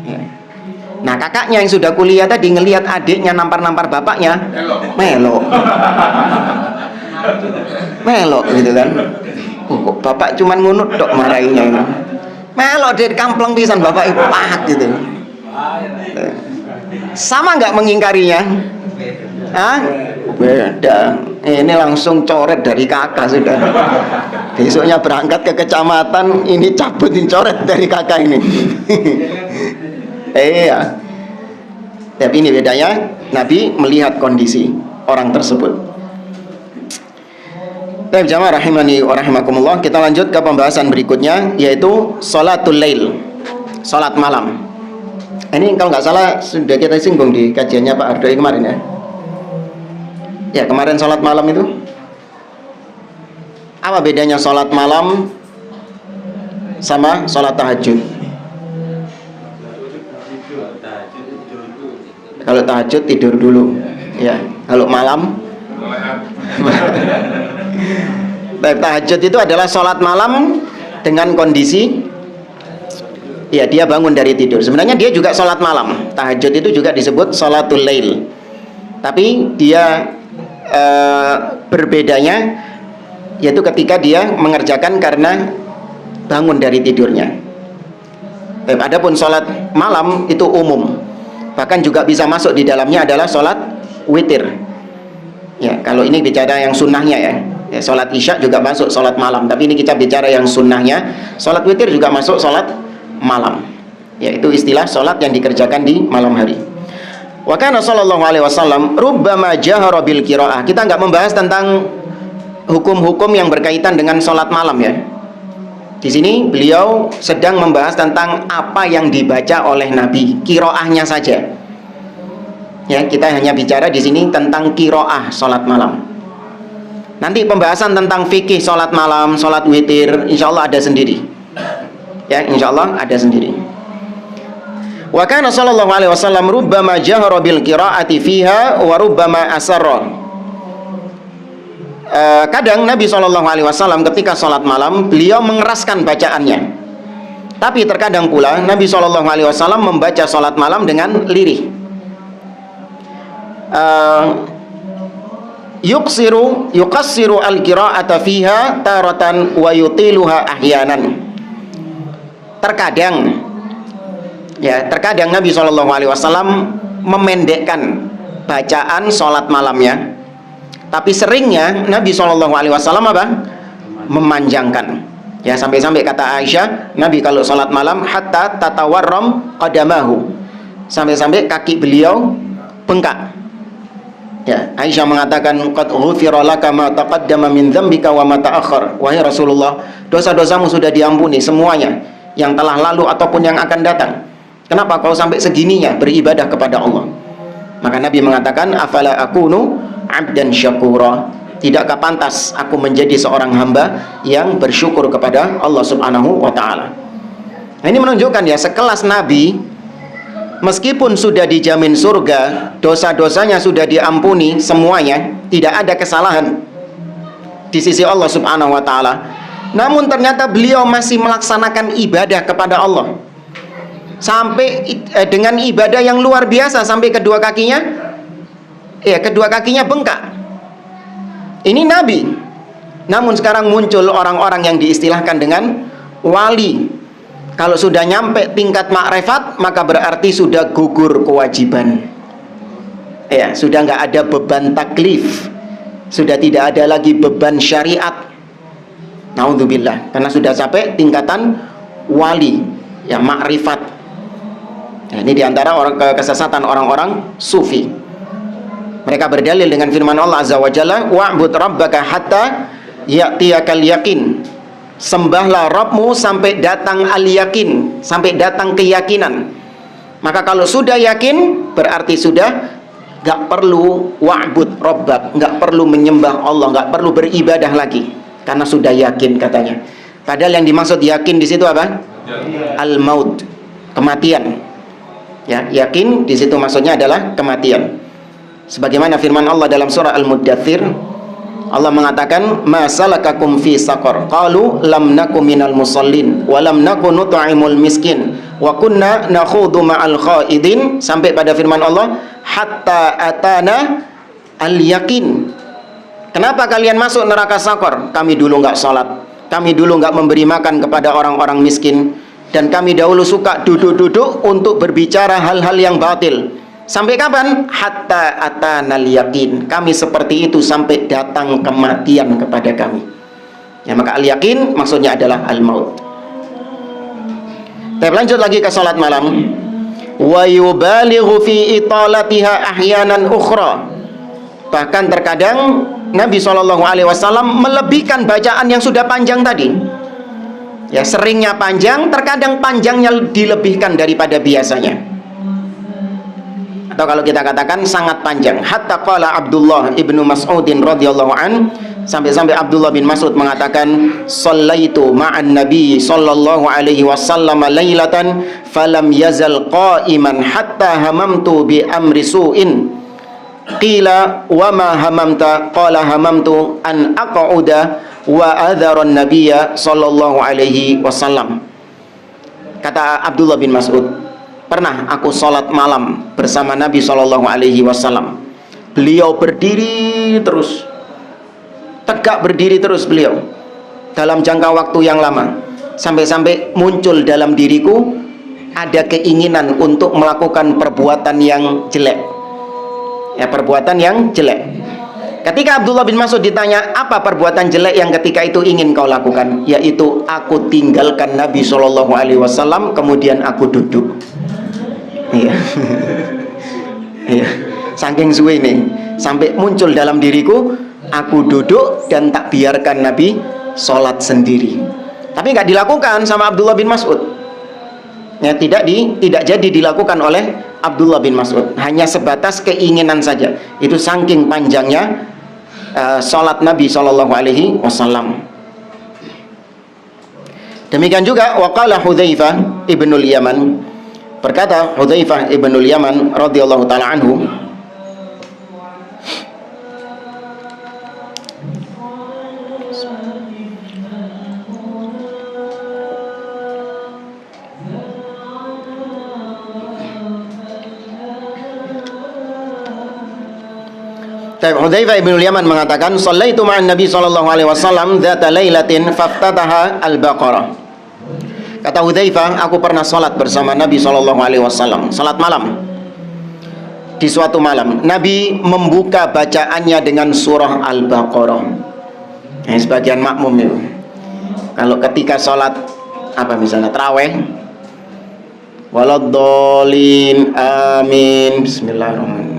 Ya. Nah, kakaknya yang sudah kuliah tadi ngelihat adiknya nampar-nampar bapaknya, melok gitu kan? Kok bapak cuman ngunut dok marahinnya ini. Melok dari kampleng pisan bapak itu pak gitu. Sama nggak mengingkarinya? Hah? Beda. Ini langsung coret dari kakak sudah. Besoknya berangkat ke kecamatan, ini cabutin coret dari kakak ini. Iya. Tapi ini bedanya, Nabi melihat kondisi orang tersebut. Baik jamaah rahimani wa rahimakumullah, kita lanjut ke pembahasan berikutnya, yaitu sholatul lail, sholat malam. Ini kalau nggak salah sudah kita singgung di kajiannya Pak Ardoi kemarin ya. Ya, kemarin sholat malam itu apa bedanya sholat malam sama sholat tahajud? Kalau tahajud tidur dulu, ya. Kalau malam, baik, tahajud itu adalah sholat malam dengan kondisi, ya, dia bangun dari tidur. Sebenarnya dia juga sholat malam. Tahajud itu juga disebut sholatul lail, tapi dia berbedanya yaitu ketika dia mengerjakan karena bangun dari tidurnya. Adapun sholat malam itu umum, bahkan juga bisa masuk di dalamnya adalah sholat witir. Ya, kalau ini bicara yang sunnahnya ya. Ya, sholat isya juga masuk sholat malam, tapi ini kita bicara yang sunnahnya. Sholat witir juga masuk sholat malam. Yaitu istilah sholat yang dikerjakan di malam hari. Wa kana sallallahu alaihi wasallam rubbama jahara bil qiraah. Kita nggak membahas tentang hukum-hukum yang berkaitan dengan sholat malam ya. Di sini beliau sedang membahas tentang apa yang dibaca oleh Nabi, qiraahnya saja. Ya, kita hanya bicara di sini tentang qiraah sholat malam. Nanti pembahasan tentang fikih sholat malam, sholat witir, insya Allah ada sendiri. Ya, insya Allah ada sendiri. Wa kana sallallahu alaihi wasallam rubbama jahara bil qiraati fiha wa rubbama asarra. Kadang Nabi sallallahu alaihi wasallam ketika salat malam beliau mengeraskan bacaannya. Tapi terkadang pula Nabi sallallahu alaihi wasallam membaca salat malam dengan lirih. Yuqassiru al-qira'ata fiha taratan wa yutiluha ahyanan. Terkadang Nabi SAW memendekkan bacaan sholat malamnya, tapi seringnya Nabi SAW memanjangkan. Ya, sampai-sampai kata Aisyah, Nabi kalau sholat malam hatta tatawarram qadamahu, sampai-sampai kaki beliau bengkak. Ya, Aisyah mengatakan qad ghufira laka ma taqaddama min dzambika wa ma ta'akhkhar. Wahai Rasulullah, dosa-dosamu sudah diampuni semuanya, yang telah lalu ataupun yang akan datang. Kenapa kau sampai segininya beribadah kepada Allah? Maka Nabi mengatakan, afala akunu abdan syakura. Tidakkah pantas aku menjadi seorang hamba yang bersyukur kepada Allah Subhanahu wa ta'ala? Nah, ini menunjukkan ya, sekelas Nabi, meskipun sudah dijamin surga, dosa-dosanya sudah diampuni semuanya, tidak ada kesalahan di sisi Allah Subhanahu wa ta'ala, namun ternyata beliau masih melaksanakan ibadah kepada Allah sampai dengan ibadah yang luar biasa, sampai kedua kakinya bengkak. Ini Nabi. Namun sekarang muncul orang-orang yang diistilahkan dengan wali. Kalau sudah nyampe tingkat makrifat, maka berarti sudah gugur kewajiban. Ya, sudah nggak ada beban taklif, sudah tidak ada lagi beban syariat. Naudzubillah, karena sudah sampai tingkatan wali, ya, makrifat. Nah, ini diantara kesesatan orang-orang sufi. Mereka berdalil dengan firman Allah Azza wa Jalla, wa'bud rabbaka hatta ya'tiyakal yaqin. Sembahlah Rabbmu sampai datang al-yakin, sampai datang keyakinan. Maka kalau sudah yakin, berarti sudah gak perlu wa'bud rabbak, gak perlu menyembah Allah, gak perlu beribadah lagi, karena sudah yakin katanya. Padahal yang dimaksud yakin di situ apa? Al-maut, kematian. Ya, yakin di situ maksudnya adalah kematian. Sebagaimana firman Allah dalam surah Al-Muddathir, Allah mengatakan, "Ma salakakum fi saqar?" Qalu lam naku minal musallin wa lam naku nut'imul miskin wa kunna nakhudu ma'al khaidin, sampai pada firman Allah, "Hatta atana al-yaqin." Kenapa kalian masuk neraka saqar? Kami dulu enggak salat, kami dulu enggak memberi makan kepada orang-orang miskin, dan kami dahulu suka duduk-duduk untuk berbicara hal-hal yang batil. Sampai kapan? Hatta atanal yaqin. Kami seperti itu sampai datang kematian kepada kami. Ya, maka al-yaqin maksudnya adalah al-maut. Kita lanjut lagi ke salat malam. Wa yubalighu fi italatiha ahyanan ukhra. Bahkan terkadang Nabi SAW melebihkan bacaan yang sudah panjang tadi. Ya, seringnya panjang, terkadang panjangnya dilebihkan daripada biasanya. Atau kalau kita katakan sangat panjang. Hatta qala Abdullah ibnu Mas'udin radhiyallahu an, sampai-sampai Abdullah bin Mas'ud mengatakan, "Shallaitu ma'an Nabi sallallahu alaihi wasallam lailatan falam yazal qa'iman hatta hamamtu bi amri su'in." Qila wa ma hamamta? Qala hamamtu an aq'uda wa adhara an-nabiyya sallallahu alaihi wasallam. Kata Abdullah bin Mas'ud, pernah aku sholat malam bersama Nabi sallallahu alaihi wasallam. Beliau berdiri terus, tegak berdiri terus beliau dalam jangka waktu yang lama, sampai-sampai muncul dalam diriku ada keinginan untuk melakukan perbuatan yang jelek. Ya, perbuatan yang jelek. Ketika Abdullah bin Mas'ud ditanya, apa perbuatan jelek yang ketika itu ingin kau lakukan? Yaitu aku tinggalkan Nabi SAW, kemudian aku duduk. Iya. Iya. Saking suwe ini, sampai muncul dalam diriku, aku duduk dan tak biarkan Nabi sholat sendiri. Tapi nggak dilakukan sama Abdullah bin Mas'ud. Ya, tidak jadi dilakukan oleh Abdullah bin Mas'ud, hanya sebatas keinginan saja. Itu saking panjangnya sholat Nabi Shallallahu Alaihi Wasallam. Demikian juga waqala Hudzaifah ibnul Yaman, berkata Hudzaifah ibnul Yaman radhiyallahu taala anhu, Hudzaifah ibn Yaman mengatakan, "Shallaitu ma'an Nabi sallallahu alaihi wasallam dzata lailatin faftataha al-Baqarah." Kata Hudzaifah, aku pernah salat bersama Nabi sallallahu alaihi wasallam, salat malam. Di suatu malam, Nabi membuka bacaannya dengan surah Al-Baqarah. Sebagian makmum itu, kalau ketika salat apa misalnya tarawih, waladhdallin amin bismillahirrahmanirrahim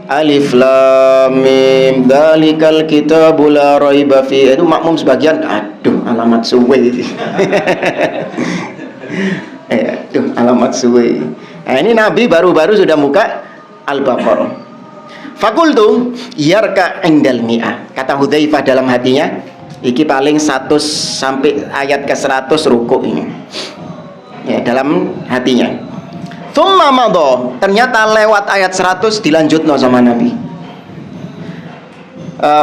Alif lam mim dzalikal kitabu la raiba fi. Itu makmum sebagian, aduh alamat suwe. Aduh alamat suwe. Nah, ini Nabi baru-baru sudah buka Al-Baqarah. Fakultu yarka indal mi'ah. Kata Hudzaifah dalam hatinya, iki paling 100 sampai ayat ke 100 rukuk ini. Ya, dalam hatinya. Thumma madha, ternyata lewat ayat 100 dilanjutno sama Nabi.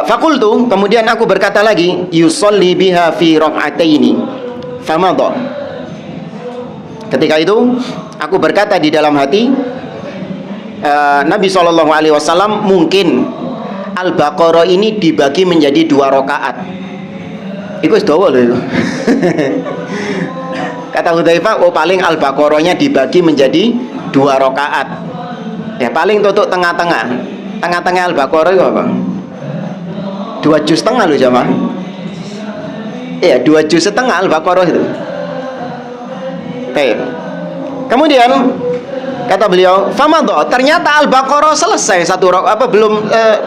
Fakultu, kemudian aku berkata lagi, yusolli biha fi rak'ataini. Famadha. Ketika itu aku berkata di dalam hati, Nabi SAW mungkin Al-Baqarah ini dibagi menjadi 2 rakaat. Itu sedawa loh itu. Kata Hudzaifah, oh paling Al-Baqarahnya dibagi menjadi 2 rakaat. Ya paling tutup tengah-tengah. Tengah-tengah Al-Baqarah itu apa? 2 juz setengah loh jamaah. Iya, 2 juz setengah Al-Baqarah itu. Oke. Kemudian kata beliau, famadha, ternyata Al-Baqarah selesai 1 rakaat, apa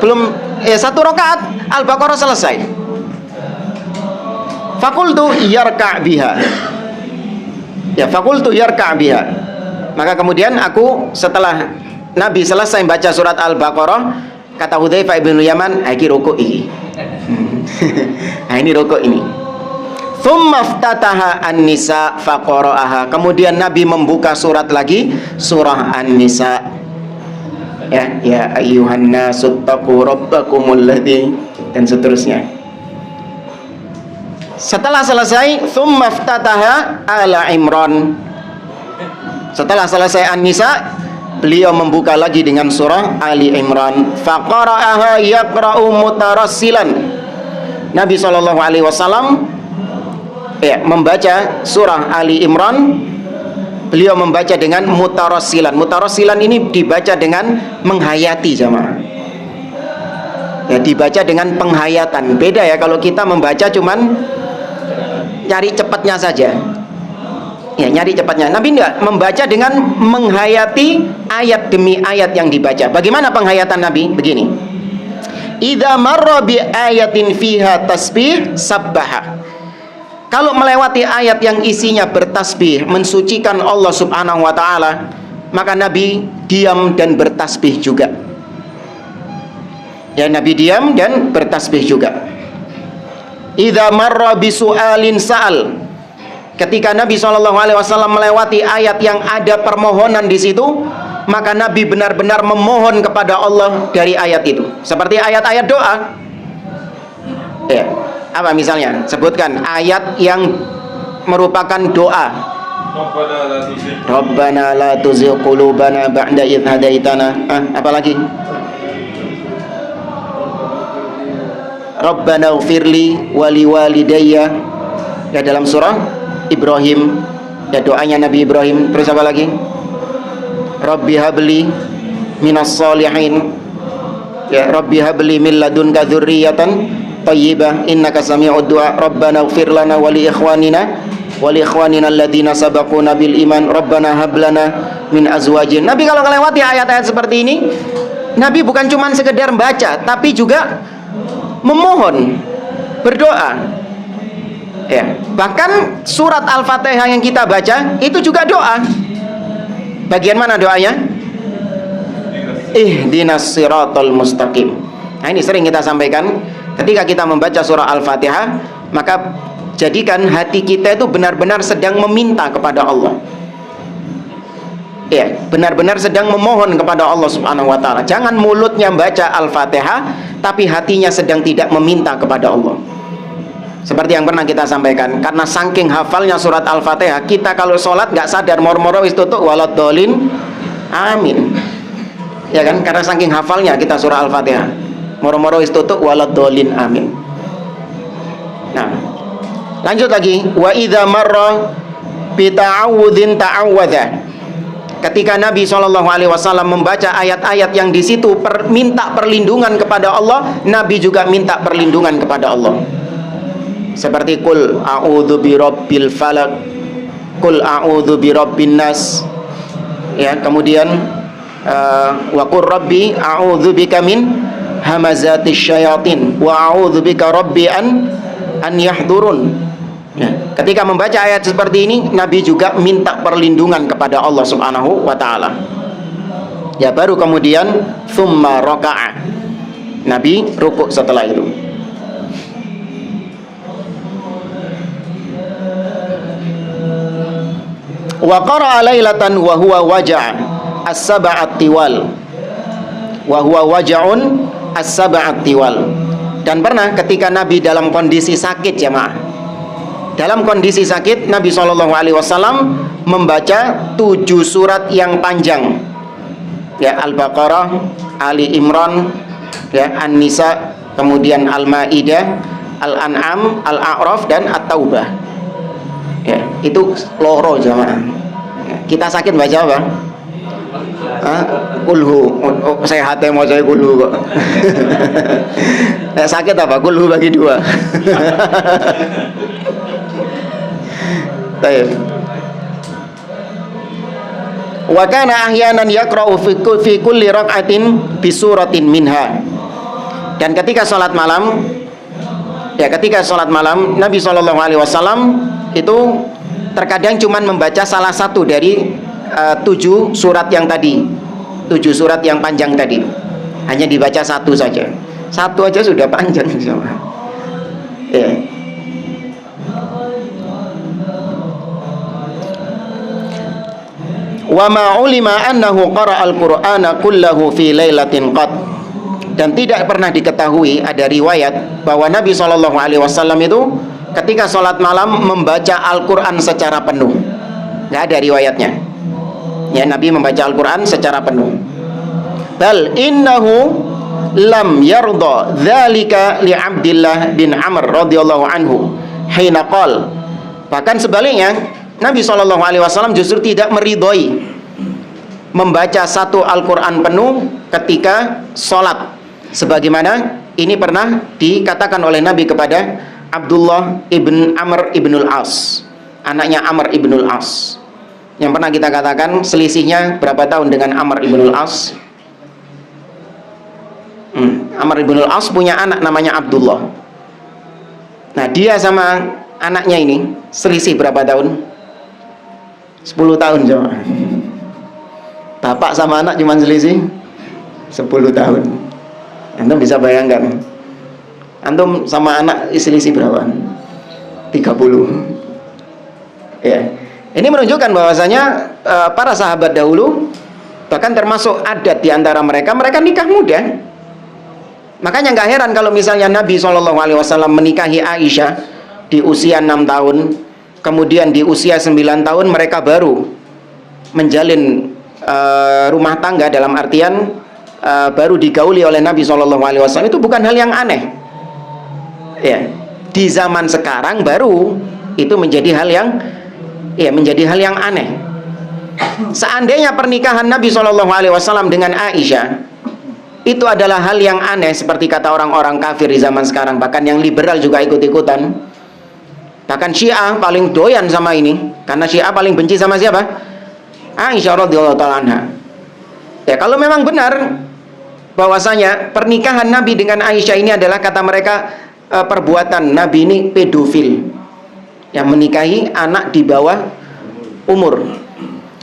belum 1 rakaat Al-Baqarah selesai. Fakultu yarka' biha. Ya, fakultu yarka' biha. Maka kemudian aku setelah Nabi selesai baca surat Al-Baqarah, kata Hudzaifah ibn Yaman, iki rukuk iki. Nah, ini rukuk ini. Tsumma iftataha An-Nisa faqara'aha. Kemudian Nabi membuka surat lagi, surah An-Nisa. Ya ayyuhan nasu taqu rabbakumul ladzi, dan seterusnya. Setelah selesai, tsumma iftataha Ala Imran. Setelah selesai An-Nisa, beliau membuka lagi dengan surah Ali Imran. Faqara'aha yaqra'u mutarassilan. Nabi SAW membaca surah Ali Imran, beliau membaca dengan mutarassilan. Mutarassilan ini dibaca dengan menghayati jamaah. Ya, dibaca dengan penghayatan. Beda ya kalau kita membaca cuman nyari cepatnya saja. Ya, nyari cepatnya. Nabi enggak, membaca dengan menghayati ayat demi ayat yang dibaca. Bagaimana penghayatan Nabi? Begini. idza marra bi ayatin fiha tasbih sabbaha. Kalau melewati ayat yang isinya bertasbih, mensucikan Allah Subhanahu wa taala, maka Nabi diam dan bertasbih juga. Ya, Nabi diam dan bertasbih juga. Idza marra bi su'alin sa'al. Ketika Nabi SAW melewati ayat yang ada permohonan di situ, maka Nabi benar-benar memohon kepada Allah dari ayat itu. Seperti ayat-ayat doa. Ya. Apa misalnya? Sebutkan ayat yang merupakan doa. Rabbana la tuzigh qulubana ba'da idh hadaitana. Apalagi? Rabbana ighfirli wa liwalidayya. Ya, dalam surah Ibrahim. Ya, doanya Nabi Ibrahim. Terus apa lagi? Rabbi habli minas solihin. Ya, Rabbi habli min ladunka dzurriyyatan thayyibah innaka sami'ud du'a. Rabbana ighfir lana wa li ikhwanina alladziina sabaquna bil iman. Rabbana hab lana min azwajina. Nabi kalau melewati ayat-ayat seperti ini, Nabi bukan cuma sekedar baca, tapi juga memohon, berdoa. Ya, bahkan surat Al-Fatihah yang kita baca itu juga doa. Bagian mana doanya? Ihdinas siratal mustaqim. Nah, ini sering kita sampaikan. Ketika kita membaca surah Al-Fatihah, maka jadikan hati kita itu benar-benar sedang meminta kepada Allah. Ya, benar-benar sedang memohon kepada Allah Subhanahu wa taala. Jangan mulutnya baca Al-Fatihah tapi hatinya sedang tidak meminta kepada Allah. Seperti yang pernah kita sampaikan, karena saking hafalnya surat Al-Fatihah, kita kalau sholat nggak sadar moro-moro wis tutuk waladhdallin amin. Ya kan? Karena saking hafalnya kita surah Al-Fatihah, moro-moro wis tutuk waladhdallin amin. Nah, lanjut lagi, wa idza marra bi ta'awudzin ta'awwadza. Ketika Nabi SAW membaca ayat-ayat yang di situ minta perlindungan kepada Allah, Nabi juga minta perlindungan kepada Allah. Seperti qul a'udzu birabbil falaq, qul a'udzu birabbin nas. Ya, kemudian wa qur rabbi a'udzu bika min hamazatis syayatin wa a'udzu bika rabbi an yahdurun. Ya, ketika membaca ayat seperti ini, Nabi juga minta perlindungan kepada Allah Subhanahu wa taala. Ya, baru kemudian tsumma raka'a. Nabi rukuk setelah itu. Wa qara'a lailatan wa huwa waja' as-sab'at tiwal. Wa huwa waja'un as-sab'at tiwal. Dan pernah ketika Nabi dalam kondisi sakit, jemaah. Dalam kondisi sakit, Nabi SAW membaca 7 surat yang panjang. Ya, Al-Baqarah, Ali Imran, ya, An-Nisa, kemudian Al-Maidah, Al-An'am, Al-A'raf dan At-Taubah. Ya, itu loro jamaah. Ya, kita sakit baca apa? Kulhu. Saya hati mau saya kulhu kok. Sakit apa? Kulhu bagi 2. Baik. Wa kana ahyanan yaqra'u fi kulli rak'atin bi suratin minha. Dan ketika salat malam, ya, ketika salat malam Nabi SAW itu terkadang cuma membaca salah satu dari 7 surat yang tadi, 7 surat yang panjang tadi. Hanya dibaca satu saja. Satu aja sudah panjang sama. Ya. Wa ma ulima annahu qara'al qur'ana kullahu fi lailatin qad. Dan tidak pernah diketahui ada riwayat bahwa Nabi SAW itu ketika sholat malam membaca Al-Quran secara penuh. Nggak ada riwayatnya. Ya, Nabi membaca Al-Quran secara penuh. Bal innahu lam yarda dzalika li Abdillah bin Amr radhiyallahu anhu hina qala. Bahkan sebaliknya, Nabi SAW justru tidak meridhoi membaca satu Al-Quran penuh ketika sholat, sebagaimana ini pernah dikatakan oleh Nabi kepada Abdullah ibn Amr ibnul As, anaknya Amr ibnul As, yang pernah kita katakan selisihnya berapa tahun dengan Amr ibnul As? Amr ibn al-As punya anak namanya Abdullah. Nah, dia sama anaknya ini selisih berapa tahun? 10 tahun coba. Bapak sama anak cuma selisih 10 tahun. Antum bisa bayangkan. Antum sama anak selisih berapa? 30. Ya. Ini menunjukkan bahwasanya para sahabat dahulu, bahkan termasuk adat di antara mereka nikah muda. Makanya nggak heran kalau misalnya Nabi SAW menikahi Aisyah di usia 6 tahun, kemudian di usia 9 tahun mereka baru menjalin rumah tangga, dalam artian baru digauli oleh Nabi SAW. Itu bukan hal yang aneh. Ya, di zaman sekarang baru itu menjadi hal yang aneh. Seandainya pernikahan Nabi SAW dengan Aisyah itu adalah hal yang aneh, seperti kata orang-orang kafir di zaman sekarang, bahkan yang liberal juga ikut-ikutan. Bahkan Syiah paling doyan sama ini, karena Syiah paling benci sama siapa? Aisyah radhiyallahu ta'ala anha. Ya, kalau memang benar bahwasanya pernikahan Nabi dengan Aisyah ini adalah, kata mereka, perbuatan Nabi ini pedofil, yang menikahi anak di bawah umur.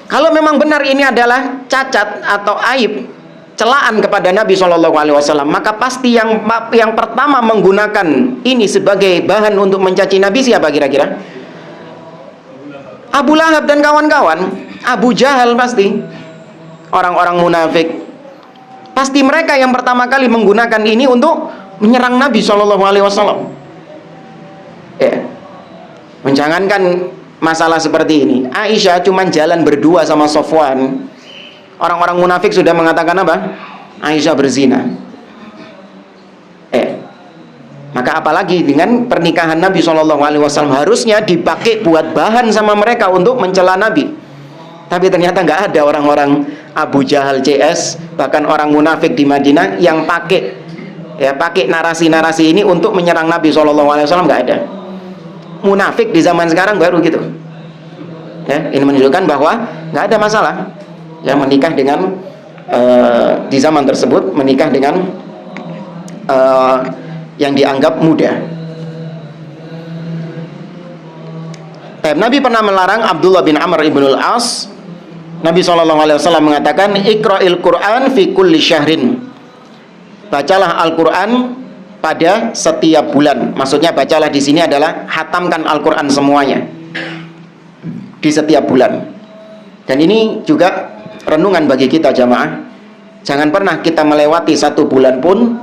Kalau memang benar ini adalah cacat atau aib, celaan kepada Nabi SAW, maka pasti yang pertama menggunakan ini sebagai bahan untuk mencaci Nabi siapa kira-kira? Abu Lahab dan kawan-kawan, Abu Jahal pasti, orang-orang munafik. Pasti mereka yang pertama kali menggunakan ini untuk menyerang Nabi SAW. Ya. Menjangankan masalah seperti ini, Aisyah cuma jalan berdua sama Sofwan, orang-orang munafik sudah mengatakan apa? Aisyah berzina. Maka apalagi dengan pernikahan Nabi SAW, harusnya dipakai buat bahan sama mereka untuk mencela Nabi. Tapi ternyata nggak ada orang-orang Abu Jahal CS, bahkan orang munafik di Madinah yang pakai narasi-narasi ini untuk menyerang Nabi SAW, nggak ada. Munafik di zaman sekarang baru gitu. Ya, ini menunjukkan bahwa nggak ada masalah yang menikah dengan di zaman tersebut menikah dengan yang dianggap muda. Nabi pernah melarang Abdullah bin Amr ibn al-As. Nabi SAW mengatakan, Iqra'il Qur'an fi kulli syahrin. Bacalah Al-Quran pada setiap bulan. Maksudnya bacalah di sini adalah hatamkan Al-Quran semuanya di setiap bulan. Dan ini juga renungan bagi kita jamaah. Jangan pernah kita melewati satu bulan pun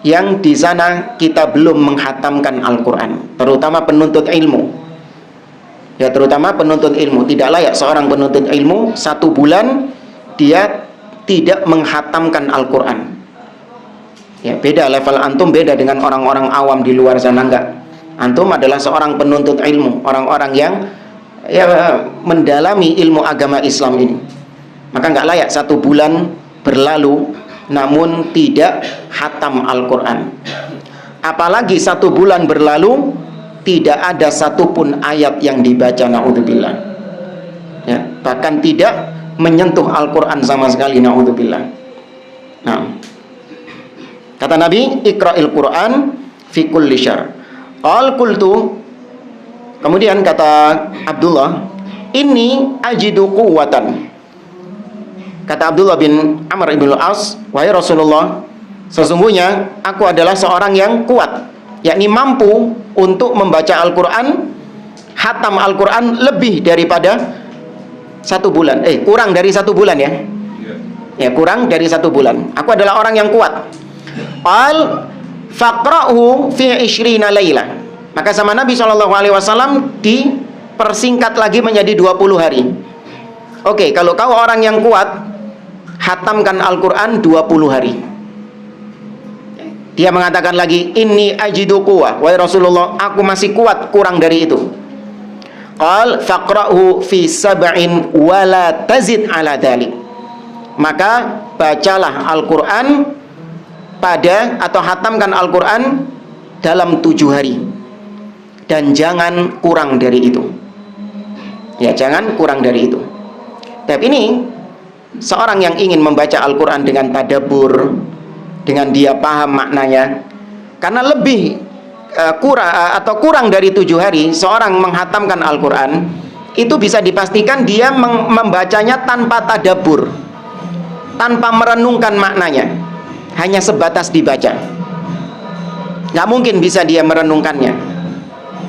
yang di sana kita belum menghatamkan Al-Quran, terutama penuntut ilmu. Ya, terutama penuntut ilmu. Tidak layak seorang penuntut ilmu satu bulan dia tidak menghatamkan Al-Quran. Ya, beda level antum, beda dengan orang-orang awam di luar sana. Enggak, antum adalah seorang penuntut ilmu, orang-orang yang mendalami ilmu agama Islam ini. Maka nggak layak satu bulan berlalu namun tidak hatam Al-Quran. Apalagi satu bulan berlalu tidak ada satupun ayat yang dibaca, na'udzubillah. Ya, bahkan tidak menyentuh Al-Quran sama sekali, na'udzubillah. Nah, kata Nabi, Iqra'il Quran fi kulli syahr. Qultu, kemudian kata Abdullah, inni ajidu quwwatan. Kata Abdullah bin Amr ibn al-As, wahai Rasulullah, sesungguhnya aku adalah seorang yang kuat, yakni mampu untuk membaca Al-Quran, hatam Al-Quran lebih daripada satu bulan. Kurang dari satu bulan ya. Ya, kurang dari satu bulan. Aku adalah orang yang kuat. Qal faqra'hu fi 20 laila. Maka sama Nabi SAW dipersingkat lagi menjadi 20 hari. Oke, kalau kau orang yang kuat, hatamkan Al-Quran 20 hari. Dia mengatakan lagi, inni ajidu quwwah, wahai Rasulullah, aku masih kuat, kurang dari itu. Qal faqra'hu fi 7 wa la tazid ala dhalik. Maka bacalah Al-Quran atau hatamkan Al-Quran dalam 7 hari, dan jangan kurang dari itu. Ya, jangan kurang dari itu. Tapi ini seorang yang ingin membaca Al-Quran dengan tadabbur, dengan dia paham maknanya. Karena lebih kurang dari 7 hari seorang menghatamkan Al-Quran, itu bisa dipastikan dia membacanya tanpa tadabbur, tanpa merenungkan maknanya, hanya sebatas dibaca. Nggak mungkin bisa dia merenungkannya,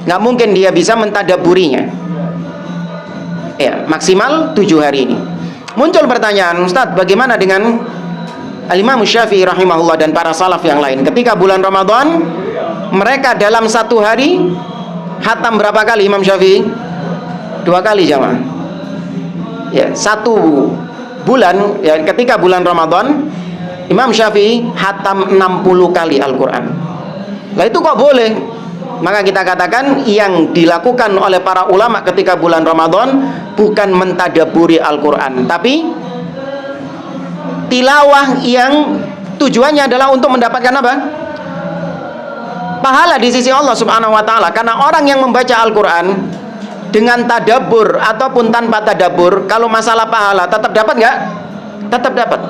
nggak mungkin dia bisa mentadabburinya. Ya, maksimal 7 hari ini. Muncul pertanyaan, Ustadz, bagaimana dengan Al-Imam Syafi'i rahimahullah dan para salaf yang lain? Ketika bulan Ramadan, mereka dalam 1 hari hatam berapa kali Imam Syafi'i? 2 kali jamaah. Ya, 1 bulan, ya, ketika bulan Ramadan, Imam Syafi'i hatam 60 kali Al-Quran. Nah, itu kok boleh? Maka kita katakan yang dilakukan oleh para ulama ketika bulan Ramadan bukan mentadaburi Al-Quran, tapi tilawah yang tujuannya adalah untuk mendapatkan apa? Pahala di sisi Allah Subhanahu wa taala. Karena orang yang membaca Al-Quran dengan tadabbur ataupun tanpa tadabbur, kalau masalah pahala tetap dapat nggak? Tetap dapat.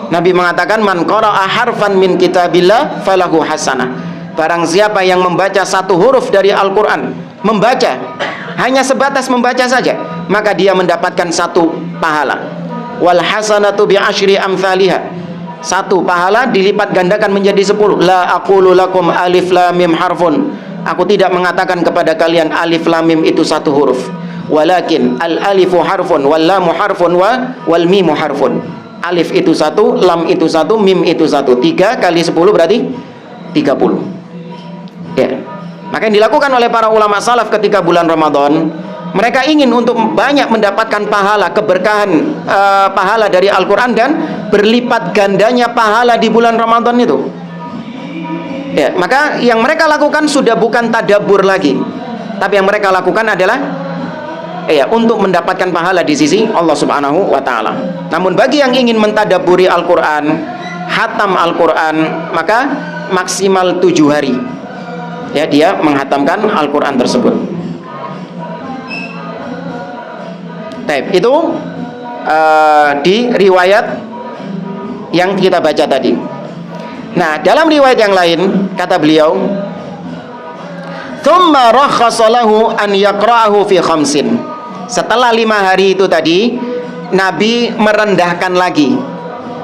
Nabi mengatakan, man qara'a harfan min kitabillah falahu hasanah. Barang siapa yang membaca 1 huruf dari Al-Quran, membaca, hanya sebatas membaca saja, maka dia mendapatkan 1 pahala. Wal hasanatu bi asyri amsalihha. 1 pahala dilipat gandakan menjadi 10. La aqulu lakum alif lam mim harfun. Aku tidak mengatakan kepada kalian alif lam mim itu 1 huruf. Walakin al alifu harfun wal lamu harfun wal mimu harfun. Alif itu 1, lam itu 1, mim itu 1. 3 kali 10 berarti 30. Ya. Maka yang dilakukan oleh para ulama salaf ketika bulan Ramadan, mereka ingin untuk banyak mendapatkan pahala, keberkahan pahala dari Al-Quran, dan berlipat gandanya pahala di bulan Ramadan itu. Ya, maka yang mereka lakukan sudah bukan tadabbur lagi, tapi yang mereka lakukan adalah untuk mendapatkan pahala di sisi Allah Subhanahu wa taala. Namun bagi yang ingin mentadabburi Al-Quran, hatam Al-Quran, maka maksimal 7 hari. Ya, dia menghatamkan Al-Quran tersebut. Itu di riwayat yang kita baca tadi. Nah, dalam riwayat yang lain kata beliau, "Tsumma rakhasa lahu an yaqra'ahu fi khamsin." Setelah 5 hari itu tadi, Nabi merendahkan lagi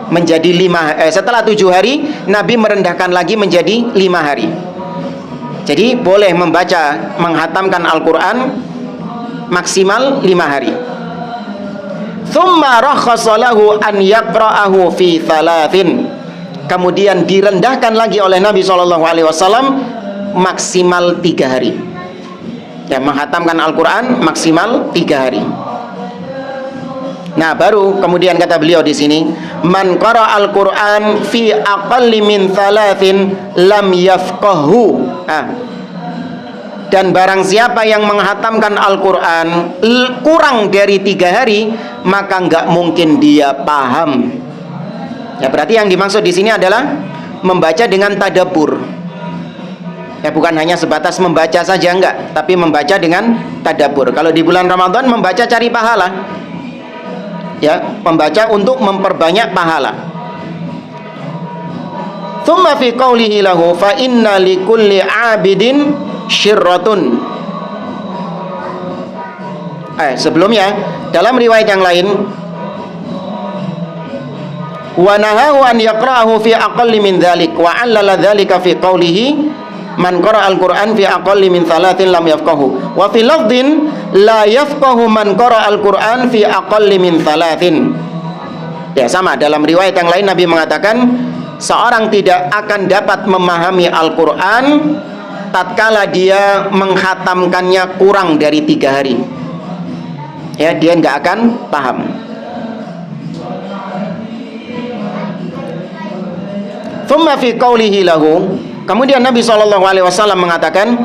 menjadi 5. Setelah 7 hari, Nabi merendahkan lagi menjadi 5 hari. Jadi boleh menghatamkan Al-Quran maksimal 5 hari. Tsumma rakhasa lahu an yaqra'ahu fi 3. Kemudian direndahkan lagi oleh Nabi SAW maksimal 3 hari. Ya, menghatamkan Al-Quran maksimal 3 hari. Nah, baru kemudian kata beliau di sini, man qara al-Quran fi aqalli min 3 lam yafqahu. Dan barang siapa yang menghatamkan Al-Quran kurang dari 3 hari, maka nggak mungkin dia paham. Ya, berarti yang dimaksud di sini adalah membaca dengan tadabbur. Ya, bukan hanya sebatas membaca saja, enggak, tapi membaca dengan tadabbur. Kalau di bulan Ramadan membaca cari pahala. Ya, membaca untuk memperbanyak pahala. Tsumma fi qaulihi lahu fa inna likulli 'abidin syirratun. Sebelumnya dalam riwayat yang lain, wa nahahu an yaqra'ahu fi aqalli min dzalik wa 'allala dzalika fi qaulihi man qara'a al-Qur'an fi aqalli min 3 lam yafqahu wa fi lafdhin la yafqahu man qara'a al-Qur'an fi aqalli min 3. Ya, sama dalam riwayat yang lain Nabi mengatakan seorang tidak akan dapat memahami Al-Qur'an tatkala dia menghatamkannya kurang dari 3 hari. Ya, dia nggak akan paham. Thumma fi qaulihi lahu, kemudian Nabi SAW mengatakan,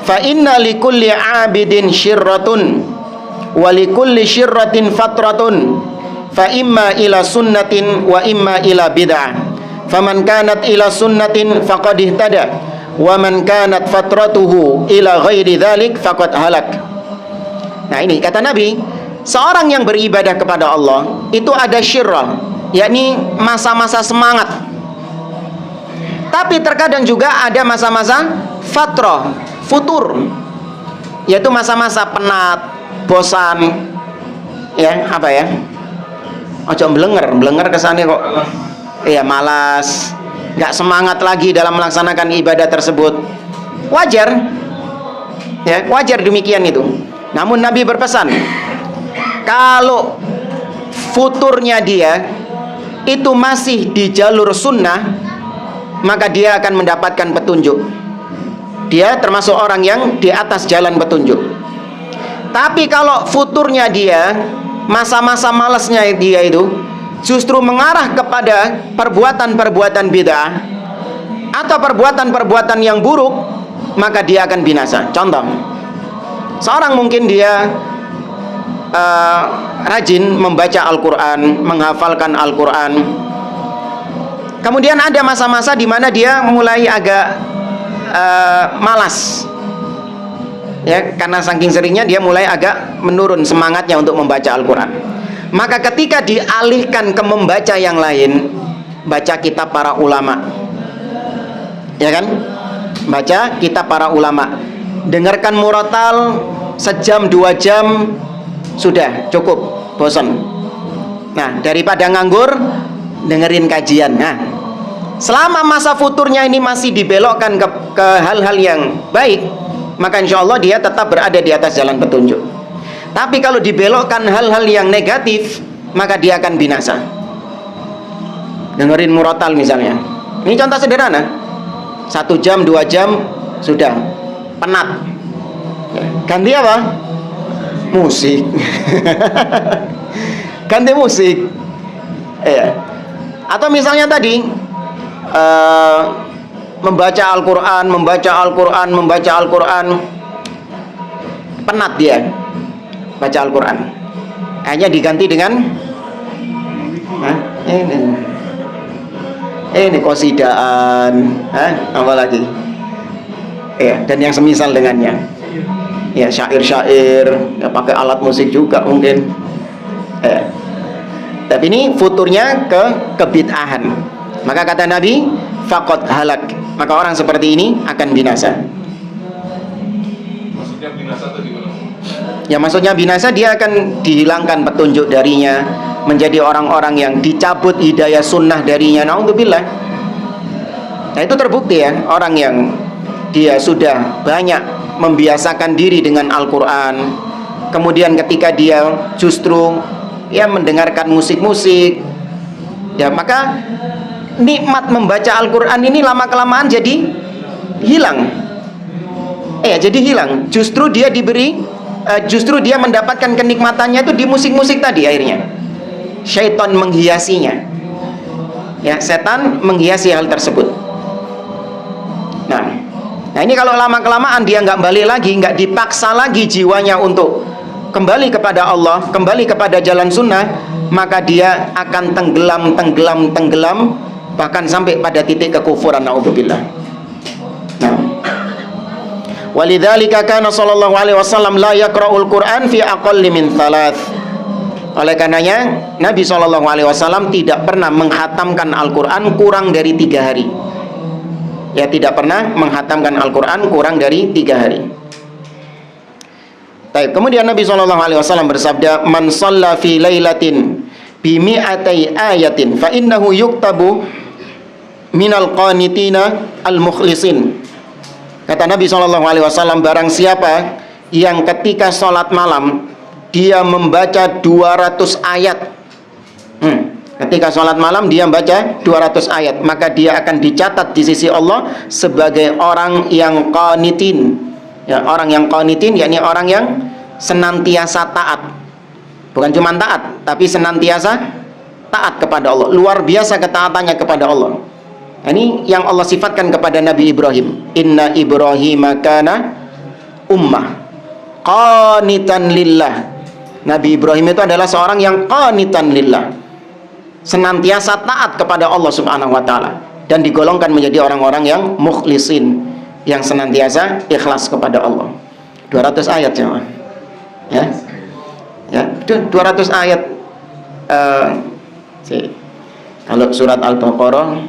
fa inna likulli 'abidin syirratun wa likulli syirratin fatratun fa imma ila sunnatin wa imma ila bid'ah faman kanat ila sunnatin faqad ihtada wa man kanat fatratuhu ila ghairi dzalik faqad halak. Nah, ini kata Nabi, seorang yang beribadah kepada Allah itu ada syirrah, yakni masa-masa semangat. Tapi terkadang juga ada masa-masa fatrah, futur, yaitu masa-masa penat, bosan, ya apa ya? Ojo blenger kesane kok. Iya, malas, nggak semangat lagi dalam melaksanakan ibadah tersebut. Wajar, ya wajar demikian itu. Namun Nabi berpesan, kalau futurnya dia itu masih di jalur sunnah, maka dia akan mendapatkan petunjuk. Dia termasuk orang yang di atas jalan petunjuk. Tapi kalau futurnya dia, masa-masa malasnya dia itu justru mengarah kepada perbuatan-perbuatan bid'ah atau perbuatan-perbuatan yang buruk, maka dia akan binasa. Contoh, seorang mungkin dia rajin membaca Al-Quran, menghafalkan Al-Quran. Kemudian ada masa-masa di mana dia mulai agak malas, ya, karena saking seringnya dia mulai agak menurun semangatnya untuk membaca Al-Quran. Maka ketika dialihkan ke membaca yang lain, baca kitab para ulama, ya kan? Baca kitab para ulama, dengarkan murotal sejam 2 jam sudah cukup, bosan. Nah, daripada nganggur, dengerin kajian. Nah, selama masa futurnya ini masih dibelokkan ke hal-hal yang baik, maka insya Allah dia tetap berada di atas jalan petunjuk. Tapi kalau dibelokkan hal-hal yang negatif, maka dia akan binasa. Dengerin murotal misalnya, ini contoh sederhana, 1 jam 2 jam sudah penat, ganti apa? Musik. Ganti musik, ya. Atau misalnya tadi membaca Al-Quran, penat dia baca Al-Quran, hanya diganti dengan ini qasidaan, apa lagi, ya, dan yang semisal dengannya, ya, syair-syair, ya, pakai alat musik juga mungkin, ya. Tapi ini futurnya ke kebid'ahan. Maka kata Nabi, faqad halak, maka orang seperti ini akan binasa. Maksudnya binasa itu gimana? Ya, maksudnya binasa, dia akan dihilangkan petunjuk darinya, menjadi orang-orang yang dicabut hidayah sunnah darinya. Naudzubillah. Nah, itu terbukti ya, orang yang dia sudah banyak membiasakan diri dengan Al-Quran, kemudian ketika dia justru ya mendengarkan musik-musik, ya, maka nikmat membaca Al-Quran ini lama-kelamaan jadi hilang. Jadi hilang. Justru dia mendapatkan kenikmatannya itu di musik-musik tadi akhirnya. Syaitan menghiasinya. Ya, setan menghiasi hal tersebut. Nah, ini kalau lama-kelamaan dia nggak balik lagi, nggak dipaksa lagi jiwanya untuk kembali kepada Allah, kembali kepada jalan sunnah, maka dia akan tenggelam, bahkan sampai pada titik kekufuran. Naudzubillah. Nah, walidzalika kana sallallahu alaihi wasallam la yaqra'ul Qur'an fi aqalli min 3. Oleh karenanya Nabi sallallahu alaihi wasallam tidak pernah menghatamkan Al-Qur'an kurang dari 3 hari. Ya, tidak pernah menghatamkan Al-Qur'an kurang dari 3 hari. Baik, kemudian Nabi sallallahu alaihi wasallam bersabda, "Man shalla fi lailatin bi mi'atai ayatin fa innahu yuktabu minal qanitina al-mukhlisin." Kata Nabi SAW, barang siapa yang ketika sholat malam dia membaca 200 ayat, ketika sholat malam dia membaca 200 ayat, maka dia akan dicatat di sisi Allah sebagai orang yang qanitin. Ya, orang yang qanitin yakni orang yang senantiasa taat. Bukan cuma taat, tapi senantiasa taat kepada Allah. Luar biasa ketaatannya kepada Allah. Ini yang Allah sifatkan kepada Nabi Ibrahim. Inna Ibrahim kana ummah qanitan lillah. Nabi Ibrahim itu adalah seorang yang qanitan lillah, senantiasa taat kepada Allah Subhanahu wa taala, dan digolongkan menjadi orang-orang yang mukhlisin, yang senantiasa ikhlas kepada Allah. 200 ayat jemaah. Ya. Ya, 200 ayat. Kalau surat Al-Baqarah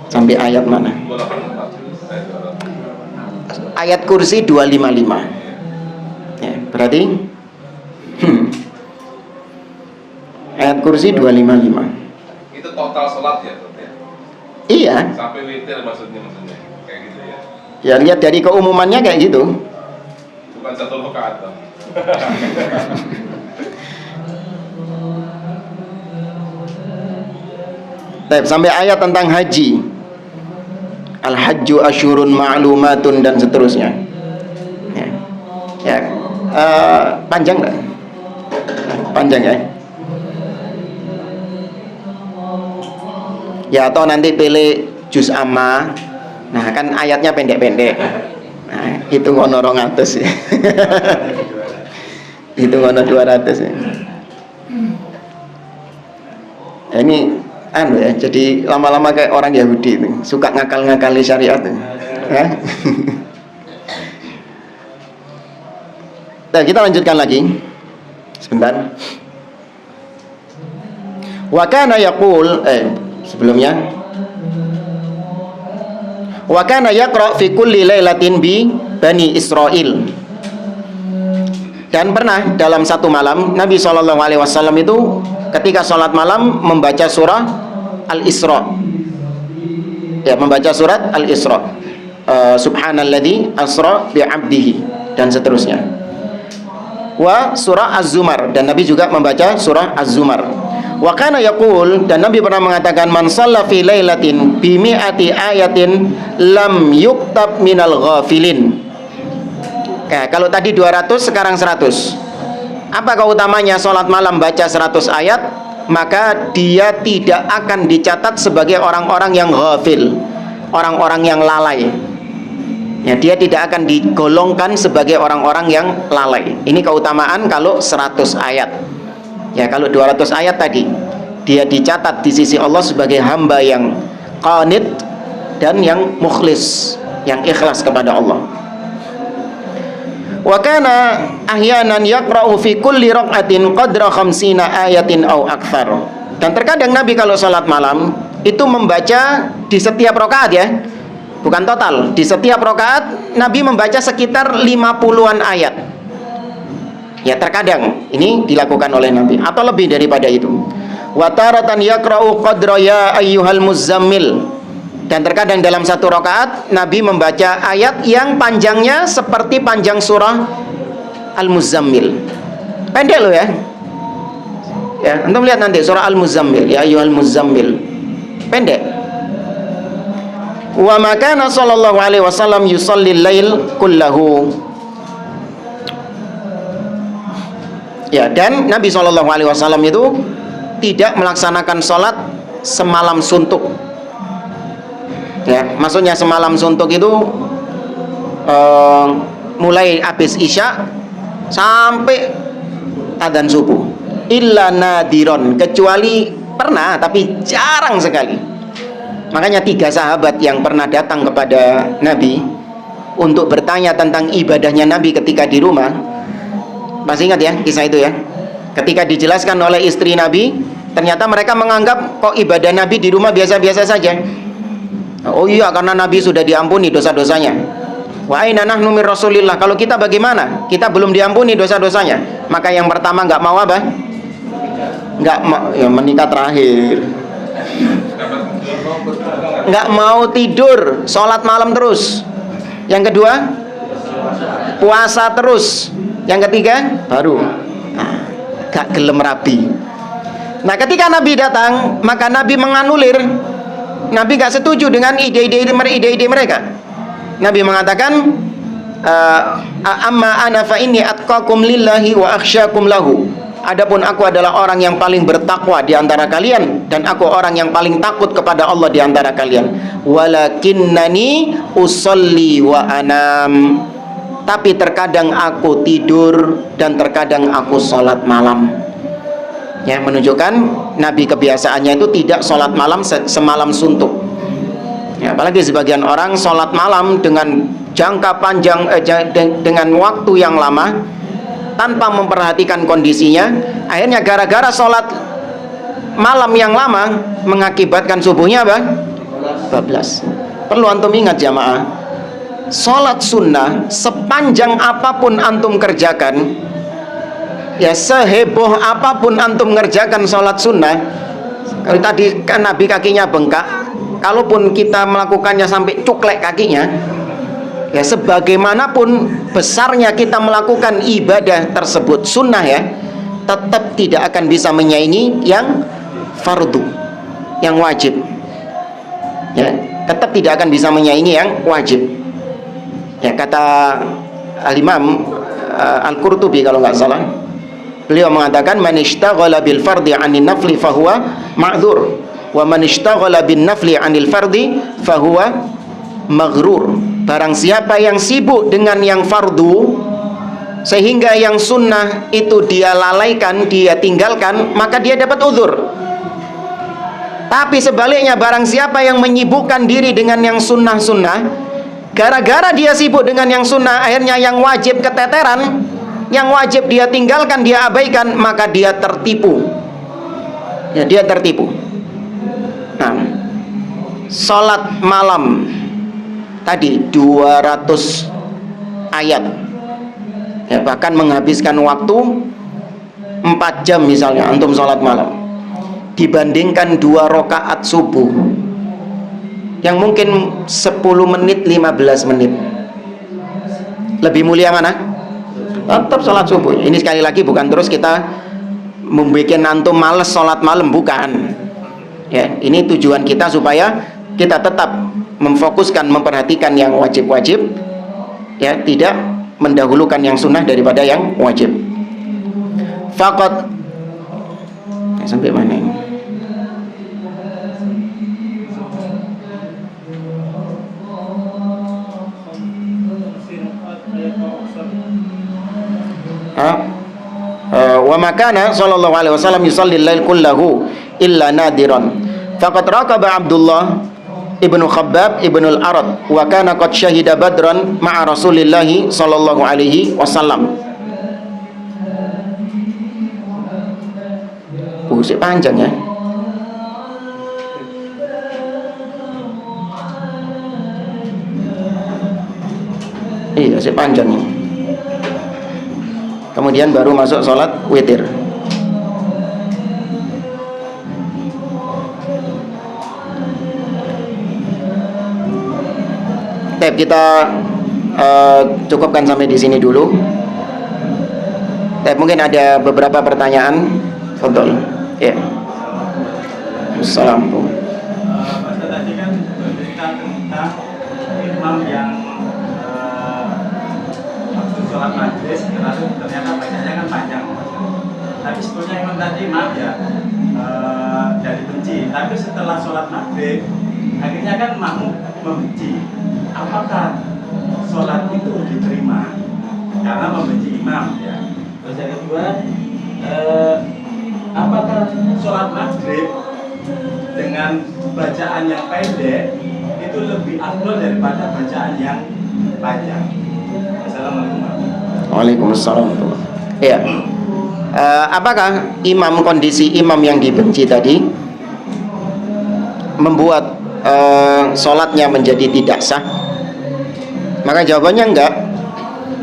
Sampai ayat mana? 284. Ayat kursi 255. Ya, berarti ayat kursi 255. Itu total sholat ya, Dok, ya? Iya. Sampai witir maksudnya kayak gitu ya? Ya lihat dari keumumannya kayak gitu. Bukan satu rakaat, Bang. Baik, sampai ayat tentang haji. Al-hajju asyurun ma'lumatun dan seterusnya. Ya. Ya. Panjang enggak? Panjang ya? Ya atau nanti pilih juz amma. Nah, kan ayatnya pendek-pendek. Nah, itu ngono 200 ya. Itu ngono 200 ya. Ya, ini anu ya, jadi lama-lama kayak orang Yahudi itu, suka ngakal-ngakali syariat itu. Ya. Nah, kita lanjutkan lagi. Sebentar. Wa kana yaqul sebelumnya wa kana yaqra fi kulli lailatin bi Bani Israil. Dan pernah dalam satu malam Nabi SAW itu ketika sholat malam membaca surah Al-Isra. Ya, membaca surat Al-Isra. Subhanalladzi asra bi 'abdihi dan seterusnya. Wa surah Az-Zumar, dan Nabi juga membaca surah Az-Zumar. Wa kana yaqul, dan Nabi pernah mengatakan, man shalla fi lailatin bi mi'ati ayatin lam yuktab minal ghafilin. Ya, kalau tadi 200 sekarang 100. Apa keutamanya sholat malam baca 100 ayat? Maka dia tidak akan dicatat sebagai orang-orang yang ghafil, orang-orang yang lalai. Ya, dia tidak akan digolongkan sebagai orang-orang yang lalai. Ini keutamaan kalau 100 ayat. Ya, kalau 200 ayat tadi dia dicatat di sisi Allah sebagai hamba yang qanit dan yang mukhlis, yang ikhlas kepada Allah. Wa kana ahyanan yaqra'u fi kulli raq'atin qadra 50 ayatin aw akthar. Dan terkadang Nabi kalau salat malam itu membaca di setiap rakaat ya. Bukan total, di setiap rakaat Nabi membaca sekitar 50-an ayat. Ya, terkadang ini dilakukan oleh Nabi atau lebih daripada itu. Wa taratan yaqra'u qadra ya ayyuhal muzammil. Dan terkadang dalam satu rakaat Nabi membaca ayat yang panjangnya seperti panjang surah Al-Muzammil. Pendek loh ya. Ya, antum lihat nanti surah Al-Muzammil, ya ayyuhal muzammil. Pendek. Wa makana sallallahu alaihi wasallam yusallil lail kullahu. Ya, dan Nabi sallallahu alaihi wasallam itu tidak melaksanakan salat semalam suntuk. Ya, maksudnya semalam suntuk itu mulai habis isya sampai adzan subuh. Illa nadiron, kecuali pernah tapi jarang sekali. Makanya 3 sahabat yang pernah datang kepada Nabi untuk bertanya tentang ibadahnya Nabi ketika di rumah, masih ingat ya kisah itu ya? Ketika dijelaskan oleh istri Nabi, ternyata mereka menganggap kok ibadah Nabi di rumah biasa-biasa saja. Oh iya, karena Nabi sudah diampuni dosa-dosanya. Wa aina nahnu mir Rasulillah, kalau kita bagaimana? Kita belum diampuni dosa-dosanya. Maka yang pertama nggak mau apa? Nggak mau ya, menikah terakhir. Nggak mau tidur, sholat malam terus. Yang kedua, puasa terus. Yang ketiga, baru gak gelem rabi. Nah, ketika Nabi datang, maka Nabi menganulir. Nabi gak setuju dengan ide-ide mereka. Nabi mengatakan, amma ana fa inni atqakum lillahi wa akhsyakum lahu. Adapun aku adalah orang yang paling bertakwa di antara kalian, dan aku orang yang paling takut kepada Allah di antara kalian. Walakinnani usolli wa anam. Tapi terkadang aku tidur dan terkadang aku sholat malam. Ya, menunjukkan Nabi kebiasaannya itu tidak sholat malam semalam suntuk. Ya, apalagi sebagian orang sholat malam dengan jangka panjang, dengan waktu yang lama, tanpa memperhatikan kondisinya. Akhirnya gara-gara sholat malam yang lama mengakibatkan subuhnya apa? bablas. Perlu antum ingat jamaah, sholat sunnah sepanjang apapun antum kerjakan, ya seheboh apapun antum ngerjakan sholat sunnah. Kalau tadi kan Nabi kakinya bengkak, kalaupun kita melakukannya sampai cuklek kakinya, ya sebagaimanapun besarnya kita melakukan ibadah tersebut sunnah ya, tetap tidak akan bisa menyaingi yang fardu, yang wajib. Ya, tetap tidak akan bisa menyaingi yang wajib. Ya, kata Al-Imam Al-Qurtubi kalau nggak salah, beliau mengatakan man ishtaghala bil fardi 'anil nafli fahuwa ma'dzur wa man ishtaghala bin nafli 'anil fardi fahuwa maghrur. Barang siapa yang sibuk dengan yang fardu sehingga yang sunnah itu dia lalaikan, dia tinggalkan, maka dia dapat uzur. Tapi sebaliknya, barang siapa yang menyibukkan diri dengan yang sunnah-sunnah, gara-gara dia sibuk dengan yang sunnah, akhirnya yang wajib keteteran, yang wajib dia tinggalkan, dia abaikan, maka dia tertipu. Ya, dia tertipu. Nah, sholat malam tadi 200 ayat, ya, bahkan menghabiskan waktu 4 jam misalnya antum sholat malam, dibandingkan 2 rakaat subuh yang mungkin 10 menit 15 menit, lebih mulia mana? Tetap sholat subuh. Ini sekali lagi bukan terus kita membuat antum males sholat malam, bukan ya. Ini tujuan kita supaya kita tetap memfokuskan, memperhatikan yang wajib-wajib, ya, tidak mendahulukan yang sunnah daripada yang wajib. Faqat sampai mana ini? Wa makana sallallahu alaihi wasallam yusalli al-lail kullahu illa nadiran. Faqad raqaba Abdullah ibnu Khabbab ibnu al-Arad wa kana qad syahida badran ma'a Rasulillahi sallallahu alaihi wasallam. Buset panjang ya. Iya, panjang ini. Kemudian baru masuk sholat witir. Baik, kita cukupkan sampai di sini dulu. Baik, mungkin ada beberapa pertanyaan. Fadhol. Ya. Assalamualaikum. Tadi kan bercerita tentang imam yang waktu sholat majlis ternyata bacanya kan panjang. Tapi sebetulnya imam tadi, maaf ya, dari benci. Tapi setelah sholat maghrib, akhirnya kan makmum membenci. Apakah sholat itu diterima karena membenci imam? Ya. Terus yang kedua, apakah sholat maghrib dengan bacaan yang pendek itu lebih afdal daripada bacaan yang panjang? Assalamualaikum. Waalaikumsalam. Ya. Apakah kondisi imam yang dibenci tadi membuat sholatnya menjadi tidak sah? Maka jawabannya enggak.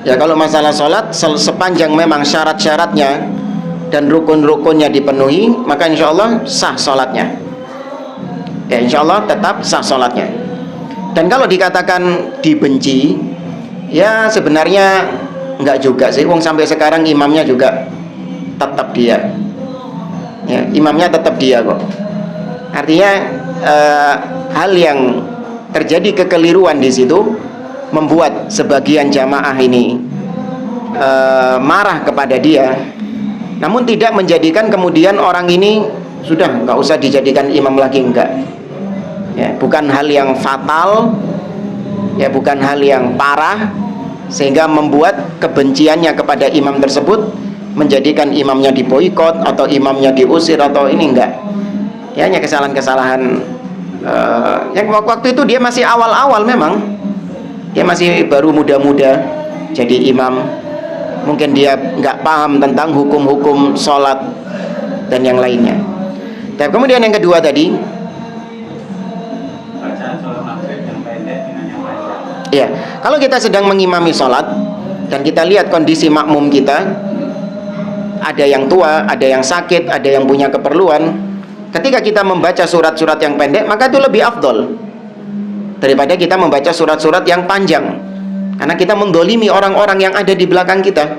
Ya, kalau masalah sholat, sepanjang memang syarat-syaratnya dan rukun-rukunnya dipenuhi, maka insya Allah sah sholatnya. Ya, insya Allah tetap sah sholatnya. Dan kalau dikatakan dibenci, ya sebenarnya enggak juga sih. Wong sampai sekarang imamnya juga tetap dia. Ya, imamnya tetap dia kok. Artinya hal yang terjadi kekeliruan di situ membuat sebagian jamaah ini marah kepada dia, namun tidak menjadikan kemudian orang ini sudah nggak usah dijadikan imam lagi, enggak. Ya, bukan hal yang fatal, ya, bukan hal yang parah sehingga membuat kebenciannya kepada imam tersebut menjadikan imamnya diboikot atau imamnya diusir atau ini, enggak. Ya, hanya kesalahan-kesalahan yang waktu itu dia masih awal-awal, memang dia masih baru muda-muda jadi imam, mungkin dia nggak paham tentang hukum-hukum sholat dan yang lainnya. Dan kemudian yang kedua tadi, bacaan Ya, kalau kita sedang mengimami sholat dan kita lihat kondisi makmum kita, ada yang tua, ada yang sakit, ada yang punya keperluan, ketika kita membaca surat-surat yang pendek, maka itu lebih afdol daripada kita membaca surat-surat yang panjang, karena kita mendolimi orang-orang yang ada di belakang kita,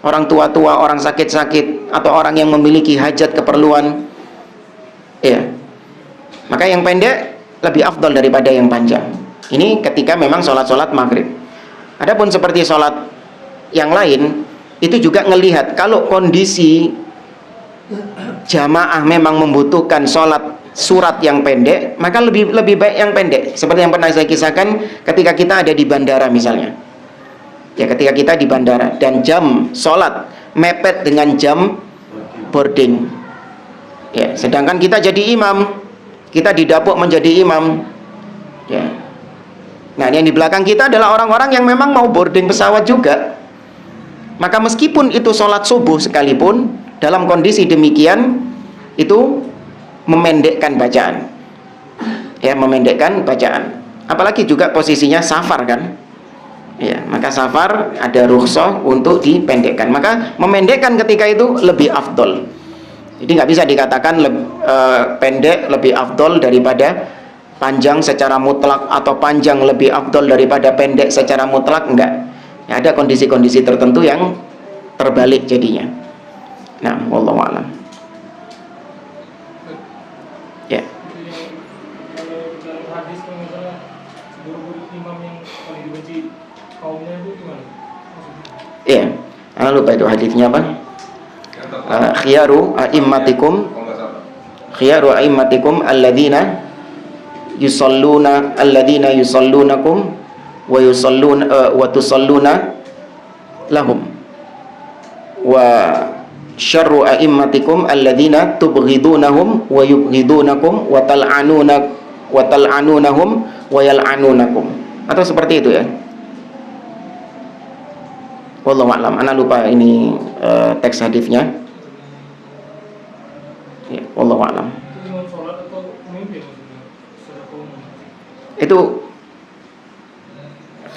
orang tua-tua, orang sakit-sakit, atau orang yang memiliki hajat keperluan. Ya, maka yang pendek lebih afdol daripada yang panjang. Ini ketika memang sholat-sholat maghrib. Adapun seperti sholat yang lain, itu juga ngelihat kalau kondisi jamaah memang membutuhkan sholat surat yang pendek, maka lebih baik yang pendek. Seperti yang pernah saya kisahkan ketika kita ada di bandara misalnya. Ya, ketika kita di bandara dan jam sholat mepet dengan jam boarding. Ya, sedangkan kita jadi imam, kita didapuk menjadi imam. Ya. Nah, yang di belakang kita adalah orang-orang yang memang mau boarding pesawat juga. Maka meskipun itu sholat subuh sekalipun, dalam kondisi demikian itu memendekkan bacaan. Ya, memendekkan bacaan. Apalagi juga posisinya safar kan. Ya, maka safar ada rukhsah untuk dipendekkan. Maka memendekkan ketika itu lebih afdol. Jadi nggak bisa dikatakan pendek lebih afdol daripada panjang secara mutlak, atau panjang lebih afdol daripada pendek secara mutlak, enggak. Ya, ada kondisi-kondisi tertentu yang terbalik jadinya. Nah, wallahu a'lam. Ya. Kalau dalam hadis kan misalnya guru-guru imam yang paling dibenci kaumnya itu gimana? Iya. Saya lupa itu hadisnya apa? Khiyaru a'immatikum alladzina yusallunakum wa tusalluna lahum, wa syarru a'immatikum alladzina tubghidunahum wa yubghidunakum wa tal'anunahum wa yal'anunakum, atau seperti itu ya. Wallahu a'lam. Ana lupa ini teks hadisnya. Ya, wallahu a'lam. Itu imam sholat atau pemimpin maksudnya? Secara umum. Itu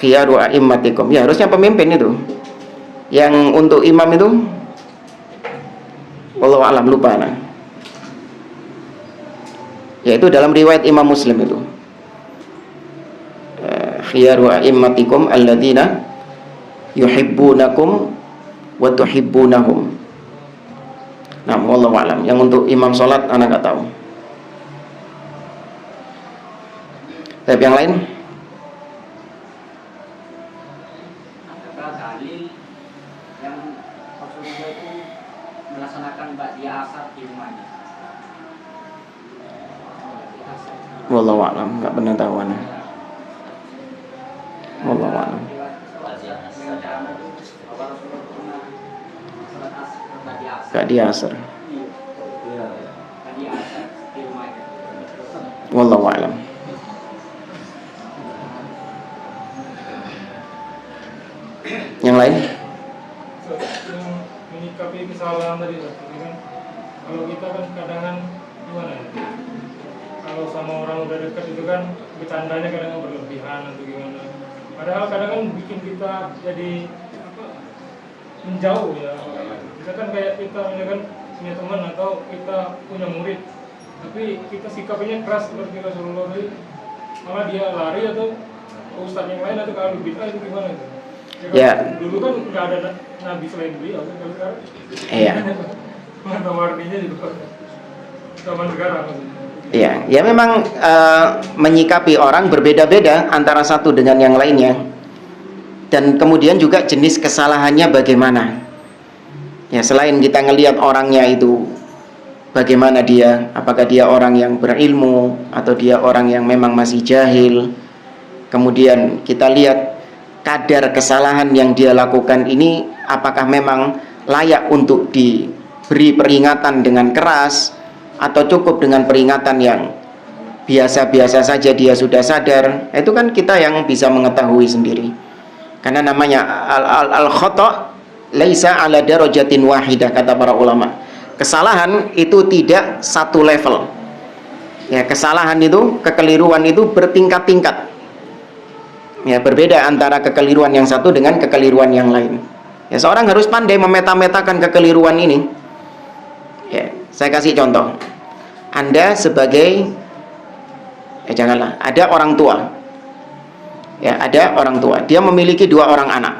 khiyaru a'immatikum. Ya, harusnya pemimpin itu. Yang untuk imam itu wallahu a'lam, lupa nah. Ya, itu dalam riwayat Imam Muslim itu. Khiyaru a'immatikum alladzina yuhibbunakum wa tuhibbunahum. Nah, wallahu a'lam. Yang untuk imam sholat anak nggak tahu. Tapi yang lain? Apakah dalil yang Rasulullah itu melaksanakan ba'diyah asar di rumahnya? Wallahu a'lam, nggak pernah tahu ana. Wallahu a'lam. Gak di asar. Wallahu a'lam. Yang lain? Yang menyikapi kesalahan tadi kan, kalau kita kan kadang gimana ya? Kalau sama orang udah dekat itu kan bercandanya kadang berlebihan atau gimana. Padahal kadang kan bikin kita jadi menjauh ya. Kita kan kayak kita kan punya teman atau kita punya murid, tapi kita sikapnya keras seperti Rasulullah tadi, malah dia lari atau ustaz yang lain atau kalau bid'ah itu gimana itu? Ya. Dulu kan nggak ada nabi selain beliau kan, kalau sekarang Iya. mana warninya juga zaman sekarang. Iya, ya memang menyikapi orang berbeda-beda antara satu dengan yang lainnya. Dan kemudian juga jenis kesalahannya bagaimana. Ya, selain kita ngelihat orangnya itu bagaimana dia, apakah dia orang yang berilmu atau dia orang yang memang masih jahil. Kemudian kita lihat kadar kesalahan yang dia lakukan ini apakah memang layak untuk diberi peringatan dengan keras, atau cukup dengan peringatan yang biasa-biasa saja dia sudah sadar. Itu kan kita yang bisa mengetahui sendiri. Karena namanya al-khata' laisa ala darajatin wahidah, kata para ulama. Kesalahan itu tidak satu level. Ya, kesalahan itu, kekeliruan itu bertingkat-tingkat. Ya, berbeda antara kekeliruan yang satu dengan kekeliruan yang lain. Ya, seorang harus pandai memeta-metakan kekeliruan ini. Ya, saya kasih contoh. Anda sebagai janganlah, ada orang tua. Ya, ada orang tua. Dia memiliki 2 orang anak.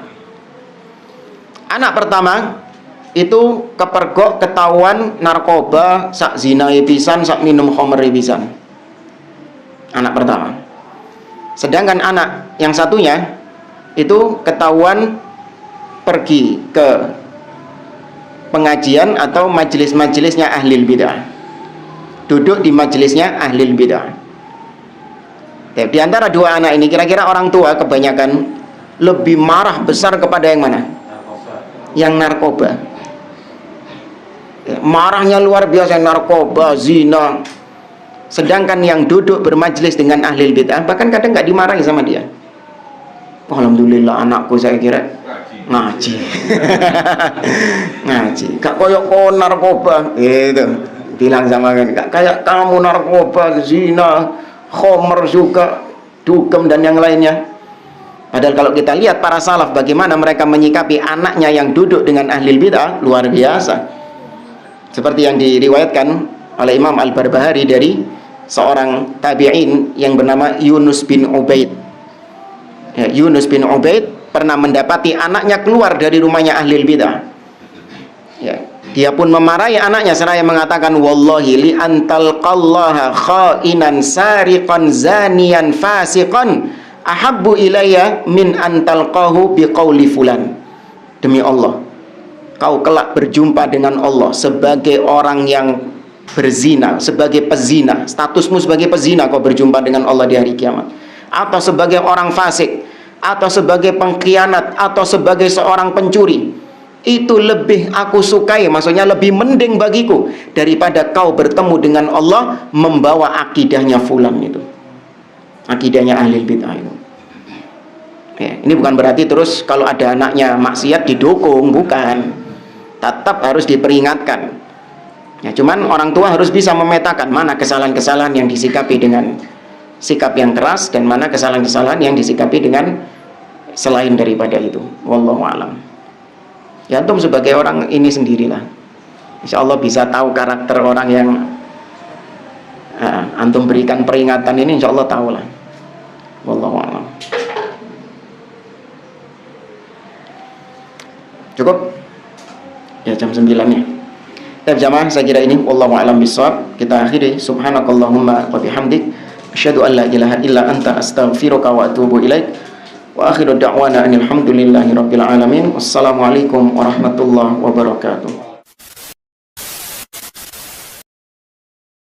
Anak pertama itu kepergok, ketahuan narkoba, sak zina pisan, sak minum khamr pisan. Anak pertama. Sedangkan anak yang satunya itu ketahuan pergi ke pengajian atau majelis-majelisnya ahlil bidah. Duduk di majelisnya ahlil bidah. Di antara 2 anak ini, kira-kira orang tua kebanyakan lebih marah besar kepada yang mana? Yang narkoba. Ya, marahnya luar biasa, narkoba, zina. Sedangkan yang duduk bermajelis dengan ahlil bid'ah bahkan kadang nggak dimarahi sama dia. Alhamdulillah anakku saya kira ngaji. Ngaji. Gak koyok kau narkoba gitu. Bilang sama kan, gak kayak kamu narkoba, zina, khomer juga, dugem dan yang lainnya. Padahal kalau kita lihat para salaf bagaimana mereka menyikapi anaknya yang duduk dengan ahlil bid'ah, luar biasa. Seperti yang diriwayatkan oleh Imam Al-Barbahari dari seorang tabi'in yang bernama Yunus bin Ubaid. Ya, Yunus bin Ubaid pernah mendapati anaknya keluar dari rumahnya ahlil bid'ah. Ya, dia pun memarahi anaknya seraya mengatakan, wallahi li antalqallaha khainan sariqan zaniyan fasiqan ahabbu ilayya min antalqahu biqauli fulan. Demi Allah, kau kelak berjumpa dengan Allah sebagai orang yang berzina, sebagai pezina. Statusmu sebagai pezina, kau berjumpa dengan Allah di hari kiamat. Atau sebagai orang fasik, atau sebagai pengkhianat, atau sebagai seorang pencuri. Itu lebih aku sukai, maksudnya lebih mending bagiku daripada kau bertemu dengan Allah membawa akidahnya fulan itu, akidahnya ahli bid'ah itu. Ya, ini bukan berarti terus kalau ada anaknya maksiat didukung, bukan. Tetap harus diperingatkan. Ya, cuman orang tua harus bisa memetakan mana kesalahan-kesalahan yang disikapi dengan sikap yang keras dan mana kesalahan-kesalahan yang disikapi dengan selain daripada itu. Wallahu a'lam. Ya, antum sebagai orang ini sendirilah, insya Allah bisa tahu karakter orang yang antum berikan peringatan ini, insya Allah tahu lah. Wallahu a'lam. Cukup? Ya, jam 9 ya. Jamaah, saya kira ini wallahu a'lam bishawab. Kita akhiri subhanakallahumma wa bihamdik asyhadu an la ilaha illa anta astaghfiruka wa atubu ilaik. Wa akhiru da'wana anil hamdulillahi rabbil alamin. Wassalamualaikum warahmatullahi wabarakatuh.